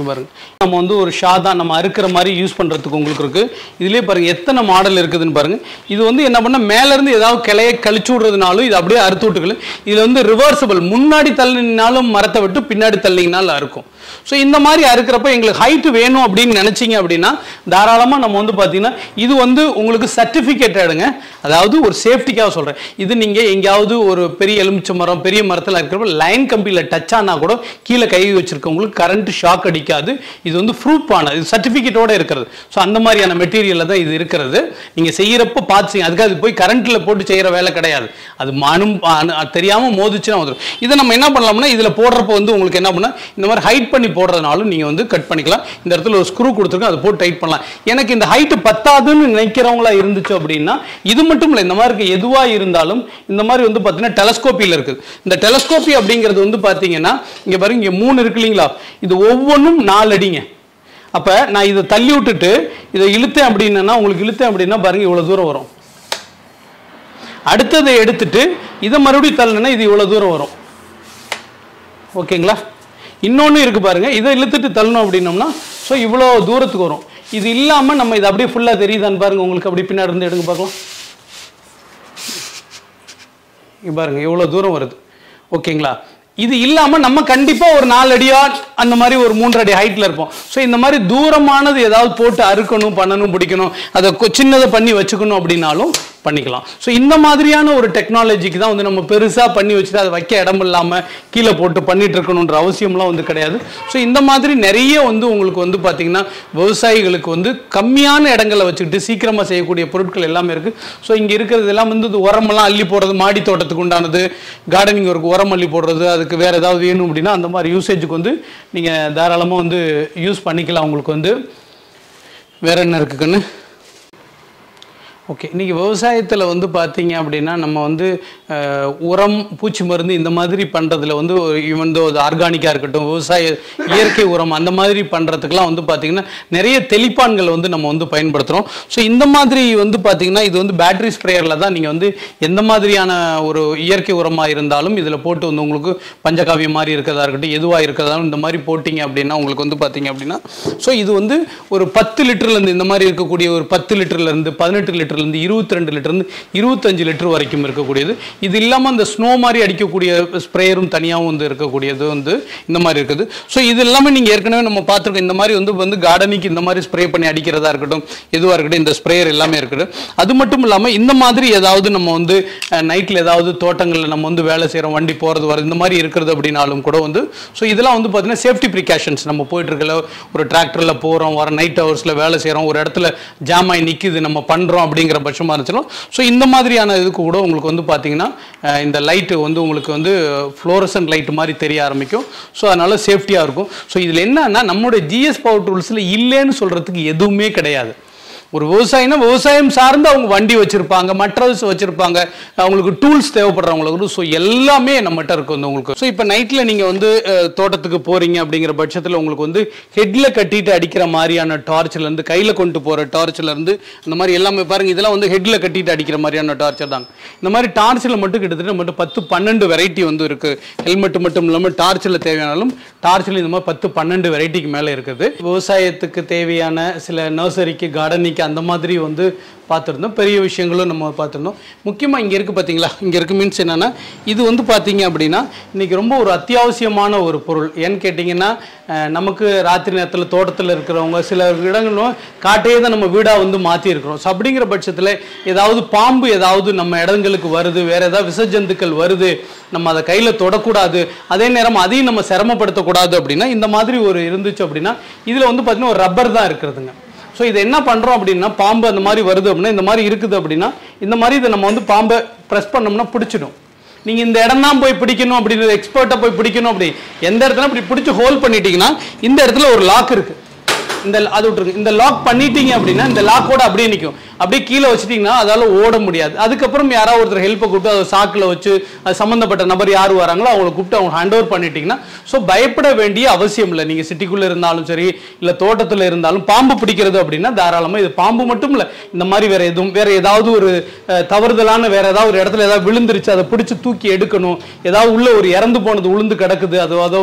பாருங்க நம்ம வந்து ஒரு ஷாதான் நம்ம அறுக்கிற மாதிரி யூஸ் பண்ணுறதுக்கு உங்களுக்கு இருக்குது. இதுலேயே பாருங்கள் எத்தனை மாடல் இருக்குதுன்னு பாருங்கள். இது வந்து என்ன பண்ணால் மேலேருந்து ஏதாவது கிளையை கழிச்சு விட்றதுனாலும் இது அப்படியே அறுத்து விட்டுக்கலாம். இதில் வந்து ரிவர்சபிள், முன்னாடி தள்ளினாலும் மரத்தை விட்டு பின்னாடி தள்ளிங்கனாலும் அறுக்கும். ஸோ இந்த மாதிரி அறுக்கிறப்ப எங்களுக்கு ஹைட்டு வேணும் அப்படின்னு நினச்சிங்க அப்படின்னா தாராளமாக நம்ம வந்து பார்த்தீங்கன்னா இது வந்து உங்களுக்கு சர்டிஃபிகேட்டடுங்க. அதாவது ஒரு சேஃப்டிக்காக சொல்கிறேன். இது நீங்கள் எங்கேயாவது ஒரு பெரிய எலுமிச்சை மரம், பெரிய மரத்தில் இருக்கிறப்ப லைன் கம்பியில் டச் ஆனால் கூட கீழே கை வச்சுருக்கவங்களுக்கு கரண்ட் ஷாக் அடிக்காது. இது வந்து ப்ரூஃப் ஆனது, இது சர்டிஃபிகேட்டோடு இருக்கிறது. ஸோ அந்த மாதிரியான மெட்டீரியலில் தான் இது இருக்கிறது. நீங்கள் செய்கிறப்ப பார்த்து செய்யுங்க. அதுக்காக அது போய் கரண்ட்டில் போட்டு செய்கிற வேலை கிடையாது. அது தெரியாமல் மோதிச்சுன்னா வந்துடும். இதை நம்ம என்ன பண்ணலாம்னா இதில் போடுறப்ப வந்து உங்களுக்கு என்ன பண்ணால் இந்த மாதிரி ஹைட் பண்ணி போடுறதுனாலும் நீங்கள் வந்து கட் பண்ணிக்கலாம். இந்த இடத்துல ஒரு ஸ்க்ரூ கொடுத்துருக்கோம், அதை போட்டு டைட் பண்ணலாம். எனக்கு இந்த ஹைட்டு பத்தாதுன்னு நினைக்கிறவங்களா இருந்துச்சு அப்படின்னா இது மட்டும் இல்லை, இந்த மாதிரி எதுவாக இருந்தாலும் இந்த மாதிரி வந்து பார்த்தீங்கன்னா டெலஸ்கோப்பியில் இருக்குது. இந்த டெலஸ்கோப்பி அப்படிங்கிறது வந்து பார்த்தீங்கன்னா இங்கே பாருங்க, இங்கே 3 இருக்கு இல்லைங்களா, இது ஒவ்வொன்றும் 4 அடிங்க. அப்போ நான் இதை தள்ளி விட்டுட்டு இதை இழுத்தேன் அப்படின்னா பாருங்க இவ்வளோ தூரம் வரும். அடுத்ததை எடுத்துட்டு இதை மறுபடியும் தள்ளினா இது இவ்வளோ தூரம் வரும். ஓகேங்களா? இன்னொன்று இருக்குது பாருங்கள், இதை இழுத்துட்டு தள்ளணும் அப்படின்னோம்னா ஸோ இவ்வளோ தூரத்துக்கு வரும். இது இல்லாமல் நம்ம இதை அப்படியே ஃபுல்லாக தெரியுதான்னு பாருங்கள். உங்களுக்கு அப்படி பின்னாடி இருந்து எடுங்க பார்க்கலாம். இங்கே பாருங்கள் எவ்வளோ தூரம் வருது. ஓகேங்களா? இது இல்லாமல் நம்ம கண்டிப்பாக ஒரு 4 அடியா அந்த மாதிரி ஒரு 3 அடி ஹைட்டில் இருப்போம். ஸோ இந்த மாதிரி தூரமானது ஏதாவது போட்டு அறுக்கணும், பண்ணணும், பிடிக்கணும், அதை சின்னதை பண்ணி வச்சுக்கணும் அப்படின்னாலும் பண்ணிக்கலாம். ஸோ இந்த மாதிரியான ஒரு டெக்னாலஜிக்கு தான் வந்து நம்ம பெருசாக பண்ணி வச்சுட்டு அதை வைக்க இடம் இல்லாமல் கீழே போட்டு பண்ணிட்டு இருக்கணுன்ற அவசியம்லாம் வந்து கிடையாது. ஸோ இந்த மாதிரி நிறைய வந்து உங்களுக்கு வந்து பார்த்தீங்கன்னா விவசாயிகளுக்கு வந்து கம்மியான இடங்களை வச்சுக்கிட்டு சீக்கிரமாக செய்யக்கூடிய பொருட்கள் எல்லாமே இருக்குது. ஸோ இங்கே இருக்கிறது எல்லாம் வந்து உரமெல்லாம் அள்ளி போடுறது, மாடி தோட்டத்துக்கு உண்டானது, கார்டனிங் ஒர்க் உரம் அள்ளி போடுறது, அதுக்கு வேறு ஏதாவது வேணும் அப்படின்னா அந்த மாதிரி யூசேஜுக்கு வந்து நீங்கள் தாராளமாக வந்து யூஸ் பண்ணிக்கலாம். உங்களுக்கு வந்து வேறு என்ன இருக்குன்னு ஓகே. இன்றைக்கி விவசாயத்தில் வந்து பார்த்தீங்க அப்படின்னா நம்ம வந்து உரம், பூச்சி மருந்து இந்த மாதிரி பண்ணுறதுல வந்து ஈவன் தோ அது ஆர்கானிக்காக இருக்கட்டும், விவசாய இயற்கை உரம் அந்த மாதிரி பண்ணுறதுக்கெலாம் வந்து பார்த்திங்கன்னா நிறைய தெளிப்பான்கள் வந்து நம்ம வந்து பயன்படுத்துகிறோம். ஸோ இந்த மாதிரி வந்து பார்த்திங்கன்னா இது வந்து பேட்டரி ஸ்ப்ரேயரில் தான் நீங்கள் வந்து எந்த மாதிரியான ஒரு இயற்கை உரமாக இருந்தாலும் இதில் போட்டு வந்து உங்களுக்கு பஞ்சகாவியம் மாதிரி இருக்கிறதா இருக்கட்டும், எதுவாக இருக்கிறதாலும் இந்த மாதிரி போட்டிங்க அப்படின்னா உங்களுக்கு வந்து பார்த்திங்க அப்படின்னா ஸோ இது வந்து ஒரு 10 லிட்டர்லேருந்து இந்த மாதிரி இருக்கக்கூடிய ஒரு 10 லிட்டர்லேருந்து 18 லிட்டர்லேருந்து 22 லிட்டர்லேருந்து 25 லிட்டர் வரைக்கும் இருக்கக்கூடியது. இது இல்லாமல் அந்த ஸ்னோ மாதிரி அடிக்கக்கூடிய ஸ்ப்ரேயரும் தனியாகவும் வந்து இருக்கக்கூடியது வந்து இந்த மாதிரி இருக்குது. ஸோ இது எல்லாமே நீங்கள் ஏற்கனவே நம்ம பார்த்துருக்கோம். இந்த மாதிரி வந்து கார்டனிக்கு இந்த மாதிரி ஸ்ப்ரே பண்ணி அடிக்கிறதா இருக்கட்டும், எதுவாக இருக்கட்டும், இந்த ஸ்ப்ரேயர் எல்லாமே இருக்குது. அது மட்டும் இல்லாமல் இந்த மாதிரி ஏதாவது நம்ம வந்து நைட்டில் ஏதாவது தோட்டங்களில் நம்ம வந்து வேலை செய்கிறோம், வண்டி போகிறது வர இந்த மாதிரி இருக்கிறது அப்படின்னாலும் கூட வந்து ஸோ இதெல்லாம் வந்து பார்த்தீங்கன்னா சேஃப்டி ப்ரிகாஷன்ஸ். நம்ம போயிட்டு இருக்கல ஒரு டிராக்டரில் போகிறோம், வர நைட் ஹவர்ஸில் வேலை செய்கிறோம், ஒரு இடத்துல ஜாம் ஆகி நிற்கிது, நம்ம பண்ணுறோம் அப்படிங்கிற பட்சமாக இருந்துச்சுன்னா ஸோ இந்த மாதிரியான இதுக்கு கூட உங்களுக்கு வந்து பார்த்தீங்கன்னா இந்த லைட்டு வந்து உங்களுக்கு வந்து ஃப்ளோரசன்ட் லைட் மாதிரி தெரிய ஆரம்பிக்கும். ஸோ அதனால் சேஃப்டியாக இருக்கும். ஸோ இதில் என்னன்னா நம்மளுடைய ஜிஎஸ் பவர் டூல்ஸில் இல்லைன்னு சொல்கிறதுக்கு எதுவுமே கிடையாது. ஒரு விவசாயினா விவசாயம் சார்ந்து அவங்க வண்டி வச்சுருப்பாங்க, மற்றஸ் வச்சுருப்பாங்க, அவங்களுக்கு டூல்ஸ் தேவைப்படுறவங்களுக்கு. ஸோ எல்லாமே நம்மகிட்ட இருக்குது வந்து உங்களுக்கு. ஸோ இப்போ நைட்டில் நீங்கள் வந்து தோட்டத்துக்கு போகிறீங்க அப்படிங்கிற பட்சத்தில் உங்களுக்கு வந்து ஹெட்டில் கட்டிட்டு அடிக்கிற மாதிரியான டார்ச்சிலேருந்து, கையில் கொண்டு போகிற டார்ச்சிலேருந்து இந்த மாதிரி எல்லாமே பாருங்கள். இதெல்லாம் வந்து ஹெட்டில் கட்டிட்டு அடிக்கிற மாதிரியான டார்ச்சர் தாங்க. இந்த மாதிரி டார்ச்சில் மட்டும் கிட்டத்தட்ட மட்டும் 10-12 வெரைட்டி வந்து இருக்குது. ஹெல்மெட்டு மட்டும் இல்லாமல் டார்ச்சில் தேவையானாலும் டார்ச்சில் இந்த மாதிரி 10-12 வெரைட்டிக்கு மேலே இருக்குது. விவசாயத்துக்கு தேவையான சில நர்சரிக்கு, கார்டனிக்கு அந்த மாதிரி வந்து பார்த்துருந்தோம். பெரிய விஷயங்களும் நம்ம பார்த்துருந்தோம். முக்கியமாக இங்கே இருக்குது பார்த்தீங்களா, இங்கே இருக்குது மீன்ஸ் என்னென்னா இது வந்து பார்த்தீங்க அப்படின்னா இன்றைக்கி ரொம்ப ஒரு அத்தியாவசியமான ஒரு பொருள். ஏன்னு கேட்டிங்கன்னா நமக்கு ராத்திரி நேரத்தில் தோட்டத்தில் இருக்கிறவங்க சில இடங்களும் காட்டையே தான் நம்ம வீடாக வந்து மாற்றிருக்கிறோம். ஸோ அப்படிங்கிற பட்சத்தில் ஏதாவது பாம்பு ஏதாவது நம்ம இடங்களுக்கு வருது, வேறு ஏதாவது விசஜந்துக்கள் வருது, நம்ம அதை கையில் தொடக்கூடாது, அதே நேரம் அதையும் நம்ம சிரமப்படுத்தக்கூடாது அப்படின்னா இந்த மாதிரி ஒரு இருந்துச்சு அப்படின்னா இதில் வந்து பார்த்திங்கன்னா ஒரு ரப்பர் தான் இருக்கிறதுங்க. ஸோ இதை என்ன பண்ணுறோம் அப்படின்னா பாம்பு அந்த மாதிரி வருது அப்படின்னா இந்த மாதிரி இருக்குது அப்படின்னா இந்த மாதிரி இதை நம்ம வந்து பாம்பை ப்ரெஸ் பண்ணோம்னா பிடிச்சிடும். நீங்கள் இந்த இடம் தான் போய் பிடிக்கணும் அப்படின்னு எக்ஸ்பர்ட்டாக போய் பிடிக்கணும் அப்படி எந்த இடத்துல இப்படி பிடிச்சி ஹோல்ட் பண்ணிட்டீங்கன்னா இந்த இடத்துல ஒரு லாக் இருக்குது. இந்த அது விட்டுருக்கு. இந்த லாக் பண்ணிட்டீங்க அப்படின்னா இந்த லாக்கோட அப்படியே நிற்கும். அப்படியே கீழே வச்சுட்டிங்கன்னா அதால் ஓட முடியாது. அதுக்கப்புறம் யாராவது ஒருத்தர் ஹெல்ப்பை கூப்பிட்டு அதை சாக்கில் வச்சு அது சம்மந்தப்பட்ட நபர் யார் வராங்களோ அவங்களை கூப்பிட்டு அவங்க ஹேண்ட் ஓவர் பண்ணிட்டீங்கன்னா ஸோ பயப்பட வேண்டிய அவசியம் இல்லை. நீங்கள் சிட்டிக்குள்ளே இருந்தாலும் சரி, இல்லை தோட்டத்தில் இருந்தாலும் பாம்பு பிடிக்கிறது அப்படின்னா தாராளமாக இது பாம்பு மட்டும் இல்லை, இந்த மாதிரி வேறு ஏதாவது ஒரு தவறுதலான வேறு ஏதாவது ஒரு இடத்துல ஏதாவது விழுந்துருச்சு, அதை பிடிச்சி தூக்கி எடுக்கணும், ஏதாவது உள்ள ஒரு இறந்து போனது உளுந்து கிடக்குது, அதாவது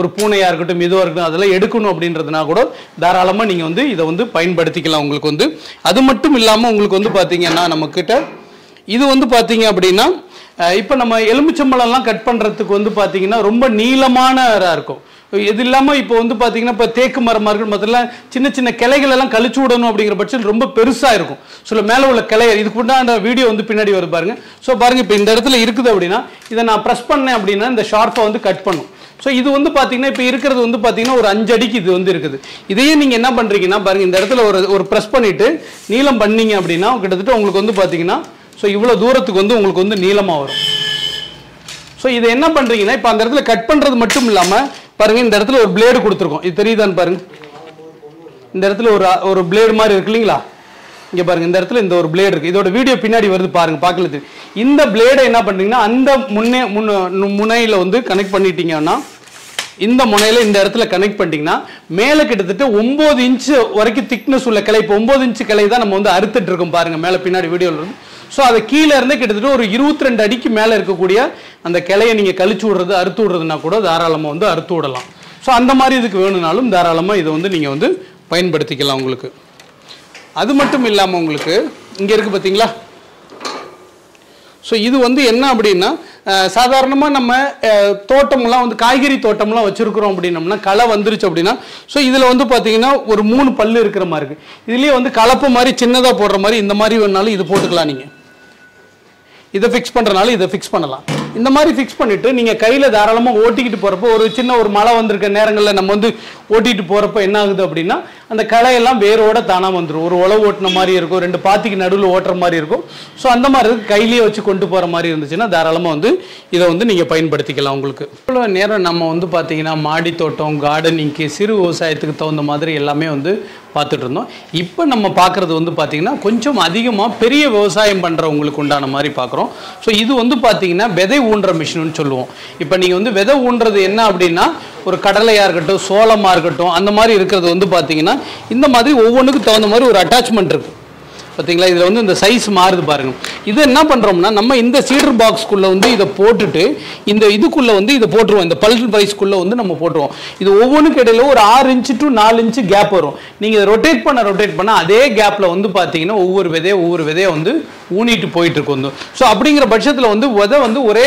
ஒரு பூனையாக இருக்கட்டும், இதுவாக இருக்கட்டும், அதெல்லாம் எடுக்கணும் அப்படின்றதுனா கூட தாராளமாக நீங்கள் வந்து இதை வந்து பயன்படுத்திக்கலாம். உங்களுக்கு வந்து அது மட்டும் இல்லாமல் உங்களுக்கு வந்து பார்த்தீங்கன்னா நம்மக்கிட்ட இது வந்து பார்த்தீங்க அப்படின்னா இப்போ நம்ம எலுமிச்சம்பழம்லாம் கட் பண்ணுறதுக்கு வந்து பார்த்தீங்கன்னா ரொம்ப நீளமானதாக இருக்கும். இது இல்லாமல் இப்போ வந்து பார்த்தீங்கன்னா இப்போ தேக்கு மரமாக இருக்குது, மற்றெல்லாம் சின்ன சின்ன கிளைகள் எல்லாம் கழிச்சு விடணும் அப்படிங்கிற பட்சத்தில் ரொம்ப பெருசாக இருக்கும். ஸோ மேலே உள்ள கிளையை இதுக்கு உண்டான வீடியோ வந்து பின்னாடி வருது பாருங்கள். ஸோ பாருங்கள் இப்போ இந்த இடத்துல இருக்குது அப்படின்னா இதை நான் ப்ரெஸ் பண்ணேன் அப்படின்னா இந்த ஷார்ப்பை வந்து கட் பண்ணும். ஸோ இது வந்து பார்த்தீங்கன்னா இப்போ இருக்கிறது வந்து பார்த்தீங்கன்னா ஒரு 5 அடிக்கு இது வந்து இருக்குது. இதையே நீங்கள் என்ன பண்ணுறீங்கன்னா பாருங்கள், இந்த இடத்துல ஒரு ப்ரெஸ் பண்ணிவிட்டு நீளம் பண்ணீங்க அப்படின்னா கிட்டத்தட்ட உங்களுக்கு வந்து பார்த்தீங்கன்னா ஸோ இவ்வளோ தூரத்துக்கு வந்து உங்களுக்கு வந்து நீளமாக வரும். ஸோ இதை என்ன பண்ணுறீங்கன்னா இப்போ அந்த இடத்துல கட் பண்ணுறது மட்டும் இல்லாமல் பாருங்கள், இந்த இடத்துல ஒரு பிளேடு கொடுத்துருக்கோம். இது தெரியுதான்னு பாருங்கள். இந்த இடத்துல ஒரு பிளேடு மாதிரி இருக்கு இல்லைங்களா, இங்கே பாருங்கள், இந்த இடத்துல இந்த ஒரு பிளேடு இருக்குது. இதோட வீடியோ பின்னாடி வருது பாருங்கள், பார்க்கல. இந்த பிளேடை என்ன பண்ணுறீங்கன்னா அந்த முனையில் வந்து கனெக்ட் பண்ணிட்டீங்கன்னா இந்த முனையில் இந்த இடத்துல கனெக்ட் பண்ணிட்டீங்கன்னா மேலே கிட்டத்தட்ட 9 இன்ச்சு வரைக்கும் திக்னஸ் உள்ள கிளை. இப்போ 9 இன்ச்சு கிளை தான் நம்ம வந்து அறுத்துட்டு இருக்கோம் பாருங்கள் மேலே பின்னாடி வீடியோவில் இருந்து. ஸோ அதை கீழே இருந்தே கிட்டத்தட்ட ஒரு 22 அடிக்கு மேலே இருக்கக்கூடிய அந்த கிளையை நீங்கள் கழிச்சு விடுறது, அறுத்து விடுறதுனா கூட தாராளமாக வந்து அறுத்து விடலாம். ஸோ அந்த மாதிரி இதுக்கு வேணும்னாலும் தாராளமாக இதை வந்து நீங்கள் வந்து பயன்படுத்திக்கலாம் உங்களுக்கு. அது மட்டும் இல்லாமல் உங்களுக்கு இங்கே இருக்குது பார்த்தீங்களா. ஸோ இது வந்து என்ன அப்படின்னா சாதாரணமாக நம்ம தோட்டம்லாம் வந்து காய்கறி தோட்டம்லாம் வச்சுருக்குறோம் அப்படின்னம்னா களை வந்துருச்சு அப்படின்னா ஸோ இதில் வந்து பார்த்தீங்கன்னா ஒரு 3 பல்லு இருக்கிற மாதிரி இருக்குது. இதுலேயே வந்து கலப்பு மாதிரி சின்னதாக போடுற மாதிரி இந்த மாதிரி வேணாலும் இது போட்டுக்கலாம் நீங்கள். இதை ஃபிக்ஸ் பண்ணுறனால இதை ஃபிக்ஸ் பண்ணலாம். இந்த மாதிரி ஃபிக்ஸ் பண்ணிவிட்டு நீங்கள் கையில் தாராளமாக ஓட்டிக்கிட்டு போகிறப்போ ஒரு சின்ன ஒரு மழை வந்திருக்க நேரங்களில் நம்ம வந்து ஓட்டிகிட்டு போகிறப்போ என்ன ஆகுது அப்படின்னா அந்த களையெல்லாம் வேரோட தானாக வந்துடும். ஒரு உழவு ஓட்டின மாதிரி இருக்கும், 2 பாத்திக்கு நடுவில் ஓட்டுற மாதிரி இருக்கும். ஸோ அந்த மாதிரி கையிலேயே வச்சு கொண்டு போகிற மாதிரி இருந்துச்சுன்னா தாராளமாக வந்து இதை வந்து நீங்கள் பயன்படுத்திக்கலாம். உங்களுக்கு இவ்வளோ நேரம் நம்ம வந்து பார்த்தீங்கன்னா மாடி தோட்டம், கார்டனிங்க்கு, சிறு விவசாயத்துக்கு தகுந்த மாதிரி எல்லாமே வந்து பார்த்துட்டு இருந்தோம். இப்போ நம்ம பார்க்குறது வந்து பார்த்திங்கன்னா கொஞ்சம் அதிகமாக பெரிய விவசாயம் பண்ணுறவங்களுக்கு உண்டான மாதிரி பார்க்குறோம். ஸோ இது வந்து பார்த்திங்கன்னா விதை ஊன்ற மிஷின்னு சொல்லுவோம். இப்போ நீங்கள் வந்து விதை ஊன்றது என்ன அப்படின்னா ஒரு கடலையாக இருக்கட்டும், சோளமாக இருக்கட்டும், அந்த மாதிரி இருக்கிறது வந்து பார்த்திங்கன்னா இந்த மாதிரி ஒவ்வொன்றுக்கும் தகுந்த மாதிரி ஒரு அட்டாச்மெண்ட் இருக்குது. பார்த்தீங்களா, இதில் வந்து இந்த சைஸ் மாறுது பாருங்கள். இது என்ன பண்ணுறோம்னா நம்ம இந்த சீடர் பாக்ஸ்க்குள்ளே வந்து இதை போட்டுட்டு இந்த இதுக்குள்ளே வந்து இதை போட்டுருவோம். இந்த பல்ஸ் ப்ரைஸ்க்குள்ளே வந்து நம்ம போட்டுருவோம். இது ஒவ்வொன்றுக்கு இடையில ஒரு 6 இன்ச்சு டு 4 இன்ச்சு கேப் வரும். நீங்கள் இதை ரொட்டேட் பண்ண அதே கேப்பில் வந்து பார்த்தீங்கன்னா ஒவ்வொரு விதையை வந்து ஊனிட்டு போயிட்டு இருக்கும் வந்து. ஸோ அப்படிங்கிற பட்சத்தில் வந்து விதை வந்து ஒரே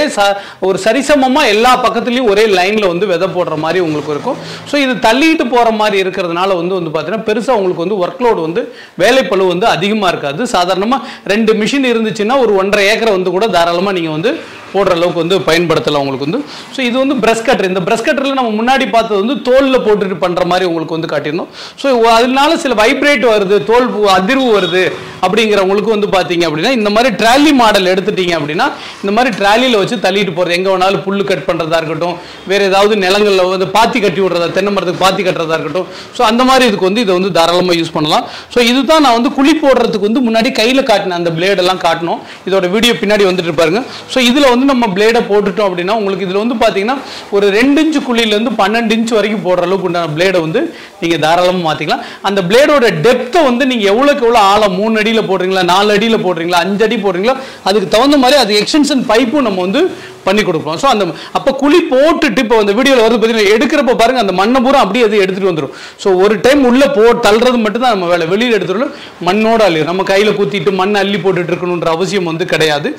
ஒரு சரிசமமாக எல்லா பக்கத்துலேயும் ஒரே லைனில் வந்து விதை போடுற மாதிரி உங்களுக்கு இருக்கும். ஸோ இது தள்ளிட்டு போகிற மாதிரி இருக்கிறதுனால வந்து பார்த்தீங்கன்னா பெருசாக உங்களுக்கு வந்து ஒர்க் லோடு வந்து வேலைப்பளு வந்து அதிகமாக இருக்காது. சாதாரணமாக 2 மிஷின் இருந்துச்சுன்னா ஒரு 1.5 ஏக்கரை வந்து கூட தாராளமாக நீங்கள் வந்து போடுற அளவுக்கு வந்து பயன்படுத்தலாம் உங்களுக்கு வந்து. ஸோ இது வந்து பிரஷ் கட்டர். இந்த பிரஷ் கட்டரில் நம்ம முன்னாடி பார்த்தது வந்து தோலில் போட்டுட்டு பண்ணுற மாதிரி உங்களுக்கு வந்து காட்டியிருந்தோம். ஸோ அதனால சில வைப்ரேட் வருது, தோல் அதிர்வு வருது அப்படிங்கிறவங்களுக்கு வந்து பார்த்தீங்க அப்படின்னா இந்த மாதிரி ட்ராலி மாடல் எடுத்துட்டீங்க அப்படின்னா இந்த மாதிரி ட்ராலியில் வச்சு தள்ளிட்டு போகிறது, எங்கே வேணாலும் புல் கட் பண்ணுறதா இருக்கட்டும், வேறு ஏதாவது நிலங்களில் வந்து பாத்தி கட்டி விடுறதா, தென்னை மரத்துக்கு பாத்தி கட்டுறதா இருக்கட்டும். ஸோ அந்த மாதிரி இதுக்கு வந்து இதை வந்து தாராளமாக யூஸ் பண்ணலாம். ஸோ இதுதான் நான் வந்து குழி போடுறதுக்கு வந்து முன்னாடி கையில் காட்டினேன், அந்த பிளேடெல்லாம் காட்டணும். இதோட வீடியோ பின்னாடி வந்துட்டு பாருங்க. ஸோ இதில் வந்து நம்ம பிளேடை போட்டுட்டோம் அப்படின்னா உங்களுக்கு இதில் வந்து பார்த்தீங்கன்னா ஒரு 2 இன்ச்சு குழியிலேருந்து 12 இன்ச்சு வரைக்கும் போடுற அளவுக்கு உண்டான பிளேடை வந்து நீங்கள் தாராளமாக மாற்றிக்கலாம். அந்த பிளேடோட டெப்த்தை வந்து நீங்கள் எவ்வளோக்கு எவ்வளோ ஆழம் 3 அடியில் போடுறீங்களா, 4 அடியில் போடுறீங்களா, 5 அடி போடுறீங்களா, அதுக்கு தகுந்த மாதிரி அது எக்ஸ்டென்ஷன் பைப்பும் நம்ம வந்து பண்ணி கொடுப்போம். ஸோ அந்த அப்போ குழி போட்டுட்டு இப்போ அந்த வீடியோவில் வந்து பார்த்தீங்கன்னா எடுக்கிறப்ப பாருங்க அந்த மண்ணை பூரா அப்படியே அது எடுத்துகிட்டு வந்துடும். ஸோ ஒரு டைம் உள்ளே தள்ளுறது மட்டும் தான் நம்ம வேலை, வெளியில் எடுத்துடணும். மண்ணோட அள்ளி நம்ம கையில் குத்திட்டு மண் அள்ளி போட்டுட்டு இருக்கணுன்ற அவசியம் வந்து கிடையாது.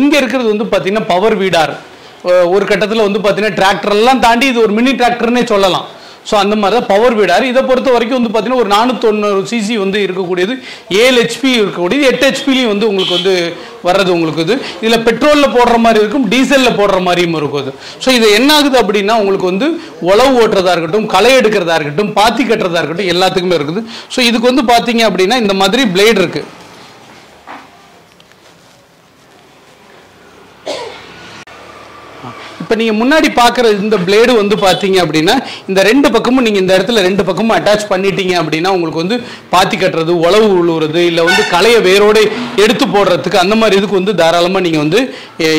இங்கே இருக்கிறது வந்து பார்த்தீங்கன்னா பவர் வீடார். ஒரு கட்டத்தில் வந்து பார்த்தீங்கன்னா டிராக்டர்லாம் தாண்டி இது ஒரு மினி டிராக்டர்னே சொல்லலாம். ஸோ அந்த மாதிரி தான் பவர் வீடார். இதை பொறுத்த வரைக்கும் வந்து பார்த்தீங்கன்னா ஒரு 490 cc வந்து இருக்கக்கூடியது, 7 HP இருக்கக்கூடியது, 8 HPலையும் வந்து உங்களுக்கு வந்து வர்றது உங்களுக்கு இது. இதில் பெட்ரோலில் போடுற மாதிரி இருக்கும், டீசலில் போடுற மாதிரியும் இருக்கும் இது. ஸோ இது என்ன ஆகுது அப்படின்னா உங்களுக்கு வந்து உழவு ஓட்டுறதா இருக்கட்டும், களை எடுக்கிறதா இருக்கட்டும், பாத்தி கட்டுறதா இருக்கட்டும், எல்லாத்துக்குமே இருக்குது. ஸோ இதுக்கு வந்து பார்த்தீங்க அப்படின்னா இந்த மாதிரி பிளேட் இருக்குது. இப்போ நீங்கள் முன்னாடி பார்க்குற இந்த பிளேடு வந்து பார்த்தீங்க அப்படின்னா இந்த 2 பக்கமும் நீங்கள் இந்த இடத்துல 2 பக்கமும் அட்டாச் பண்ணிட்டீங்க அப்படின்னா உங்களுக்கு வந்து பாத்தி கட்டுறது, உழவு உழுவுறது, இல்லை வந்து களையை வேரோடு எடுத்து போடுறதுக்கு அந்த மாதிரி இதுக்கு வந்து தாராளமாக நீங்கள் வந்து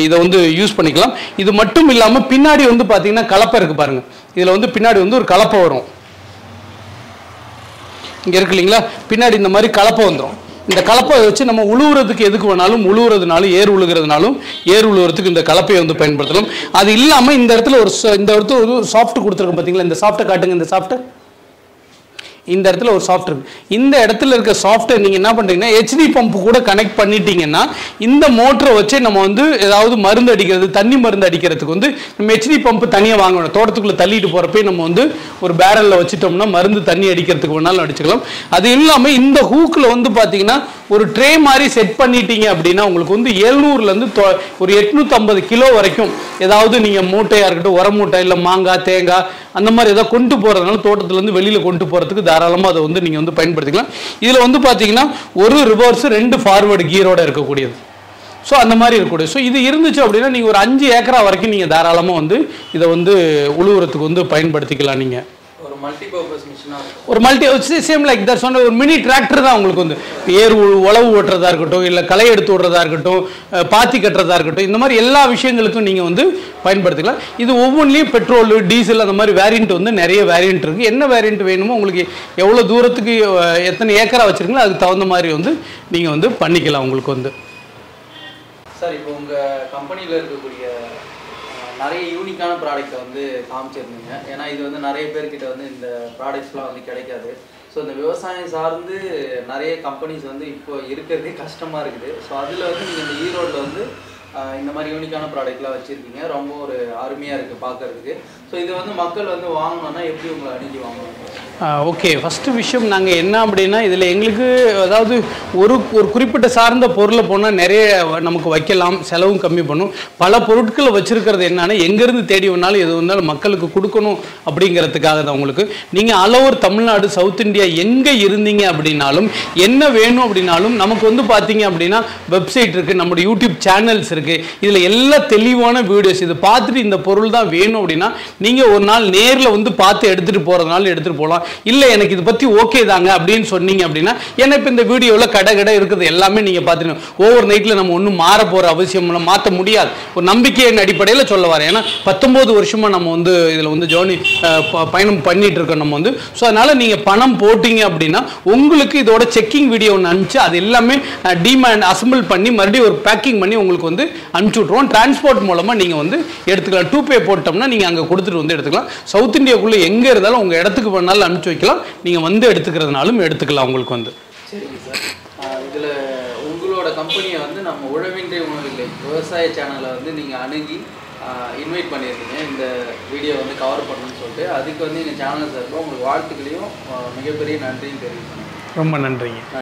இதை வந்து யூஸ் பண்ணிக்கலாம். இது மட்டும் இல்லாமல் பின்னாடி வந்து பார்த்தீங்கன்னா கலப்பை இருக்குது பாருங்கள். இதில் வந்து பின்னாடி வந்து ஒரு கலப்பை வரும். இங்கே இருக்கு இல்லைங்களா, பின்னாடி இந்த மாதிரி கலப்பை வந்துடும். இந்த கலப்பை வச்சு நம்ம உழுவுறதுக்கு எதுக்கு வேணாலும், உழுவுறதுனாலும் ஏர் உழுகிறதுனாலும் ஏர் உழுவுறதுக்கு இந்த கலப்பையை வந்து பயன்படுத்தலாம். அது இல்லாமல் இந்த இடத்துல ஒரு சாஃப்ட் கொடுத்துருக்கோம் பார்த்தீங்களா, இந்த சாஃப்ட்டை காட்டுங்க. இந்த சாஃப்ட்டை இந்த இடத்துல ஒரு சாஃப்ட் இருக்கு. இந்த இடத்துல இருக்க சாஃப்ட்வேர் நீங்கள் என்ன பண்ணுறீங்கன்னா ஹெச்டி பம்பு கூட கனெக்ட் பண்ணிட்டீங்கன்னா இந்த மோட்டரை வச்சு நம்ம வந்து ஏதாவது மருந்து அடிக்கிறது, தண்ணி மருந்து அடிக்கிறதுக்கு வந்து நம்ம ஹெச்டி பம்பு தனியாக வாங்கணும். தோட்டத்துக்குள்ளே தள்ளிட்டு போகிறப்பே நம்ம வந்து ஒரு பேரலில் வச்சுட்டோம்னா மருந்து தண்ணி அடிக்கிறதுக்கு வேணாலும் அடிச்சுக்கலாம். அது இல்லாமல் இந்த ஹூக்கில் வந்து பார்த்தீங்கன்னா ஒரு ட்ரே மாதிரி செட் பண்ணிட்டீங்க அப்படின்னா உங்களுக்கு வந்து 700லேருந்து ஒரு 850 கிலோ வரைக்கும் ஏதாவது நீங்கள் மூட்டையாக இருக்கட்டும், உர மூட்டை, இல்லை மாங்காய், தேங்காய் அந்த மாதிரி ஏதாவது கொண்டு போகிறதுனால தோட்டத்துலேருந்து வெளியில் கொண்டு போகிறதுக்கு தாராளமாக அதை வந்து நீங்கள் வந்து பயன்படுத்திக்கலாம். இதில் வந்து பார்த்தீங்கன்னா ஒரு ரிவர்ஸ் 2 ஃபார்வர்டு கியரோடு இருக்கக்கூடியது. ஸோ அந்த மாதிரி இருக்கக்கூடிய. ஸோ இது இருந்துச்சு அப்படின்னா நீங்கள் ஒரு 5 ஏக்கரா வரைக்கும் நீங்கள் தாராளமாக வந்து இதை வந்து உழுவுறதுக்கு வந்து பயன்படுத்திக்கலாம். நீங்கள் ஒரு மல்டி சேம் லைக் தட் சொன்ன ஒரு மினி டிராக்டர் தான் உங்களுக்கு வந்து ஏர் உழவு ஓட்டுறதா இருக்கட்டும், இல்லை களை எடுத்து விடுறதா இருக்கட்டும், பாத்தி கட்டுறதா இருக்கட்டும், இந்த மாதிரி எல்லா விஷயங்களுக்கும் நீங்கள் வந்து பயன்படுத்திக்கலாம். இது ஒவ்வொன்றிலையும் பெட்ரோல், டீசல் அந்த மாதிரி வேரியண்ட் வந்து நிறைய வேரியண்ட் இருக்குது. என்ன வேரியண்ட் வேணுமோ உங்களுக்கு எவ்வளோ தூரத்துக்கு எத்தனை ஏக்கரா வச்சுருக்கீங்களோ அதுக்கு தகுந்த மாதிரி வந்து நீங்கள் வந்து பண்ணிக்கலாம். உங்களுக்கு வந்து சார் இப்போ உங்கள் கம்பெனியில் இருக்கக்கூடிய நிறைய யூனிக்கான ப்ராடக்ட்டை வந்து காமிச்சிருந்தீங்க. ஏன்னா இது வந்து நிறைய பேர்கிட்ட வந்து இந்த ப்ராடக்ட்ஸ்லாம் வந்து கிடைக்காது. ஸோ இந்த விவசாயம் சார்ந்து நிறைய கம்பெனிஸ் வந்து இப்போ இருக்கிறதே கஷ்டமாக இருக்குது. ஸோ அதில் வந்து நீங்கள் இந்த ஈரோட்டில் வந்து இந்த மாதிரி யூனிக்கான ப்ராடக்ட்லாம் வச்சுருக்கீங்க. ரொம்ப ஒரு அருமையாக இருக்குது பார்க்குறதுக்கு. ஸோ இது வந்து மக்கள் வந்து வாங்கணுன்னா எப்படி உங்களை அணுகி வாங்கணும்? ஓகே, ஃபஸ்ட்டு விஷயம் நாங்கள் என்ன அப்படின்னா இதில் எங்களுக்கு அதாவது ஒரு குறிப்பிட்ட சார்ந்த பொருளை போனால் நிறைய நமக்கு வைக்கலாம், செலவும் கம்மி பண்ணும். பல பொருட்களை வச்சுருக்கிறது என்னன்னா எங்கேருந்து தேடி வந்தாலும் எது வந்தாலும் மக்களுக்கு கொடுக்கணும் அப்படிங்கிறதுக்காக தான். உங்களுக்கு நீங்கள் all over Tamil Nadu, south India எங்கே இருந்தீங்க அப்படின்னாலும் என்ன வேணும் அப்படின்னாலும் நமக்கு வந்து பார்த்தீங்க அப்படின்னா வெப்சைட் இருக்குது, நம்மளோட யூடியூப் சேனல்ஸ் இருக்குது. இதில் எல்லா தெளிவான வீடியோஸ் இது பார்த்துட்டு இந்த பொருள் தான் வேணும் அப்படின்னா நீங்கள் ஒரு நாள் நேரில் வந்து பார்த்து எடுத்துகிட்டு போகிறதுனால எடுத்துகிட்டு போகலாம். இல்லை எனக்கு இதை பற்றி ஓகே தாங்க அப்படின்னு சொன்னீங்க அப்படின்னா ஏன்னா இப்போ இந்த வீடியோவில் கடை இருக்குது எல்லாமே நீங்கள் பார்த்துக்கணும். ஓவர் நைட்டில் நம்ம ஒன்றும் மாற போகிற அவசியம் மாற்ற முடியாது. ஒரு நம்பிக்கையின் அடிப்படையில் சொல்ல வரேன். ஏன்னா 19 வருஷமாக நம்ம வந்து இதில் வந்து ஜோனி பயணம் பண்ணிட்டு இருக்கோம் நம்ம வந்து. ஸோ அதனால் நீங்கள் பணம் போட்டிங்க அப்படின்னா உங்களுக்கு இதோட செக்கிங் வீடியோ ஒன்று அனுப்பிச்சு அது எல்லாமே டிமாண்ட் அசம்பிள் பண்ணி மறுபடியும் ஒரு பேக்கிங் பண்ணி உங்களுக்கு வந்து அனுப்பிச்சி விட்ருவோம். டிரான்ஸ்போர்ட் மூலமாக நீங்கள் வந்து எடுத்துக்கலாம். 2Pay போட்டோம்னா நீங்கள் அங்கே கொடுத்துட்டு வந்து எடுத்துக்கலாம். சவுத் இந்தியாவுக்குள்ளே எங்கே இருந்தாலும் உங்கள் இடத்துக்கு பண்ணாலும் அனுப்பிச்சு வைக்கலாம். நீங்கள் வந்து எடுத்துக்கிறதுனாலும் எடுத்துக்கலாம் உங்களுக்கு வந்து. சரிங்க சார், இதில் உங்களோட கம்பெனியை வந்து நம்ம உழவின்றி உணவில்லை விவசாய சேனலை வந்து நீங்கள் அணுகி இன்வைட் பண்ணியிருக்கீங்க இந்த வீடியோ வந்து கவர் பண்ணணும்னு சொல்லிட்டு. அதுக்கு வந்து எங்கள் சேனல் சார்பாக உங்களுக்கு வாழ்த்துக்களையும் மிகப்பெரிய நன்றியும் தெரிவிக்கிறேன். ரொம்ப நன்றிங்க.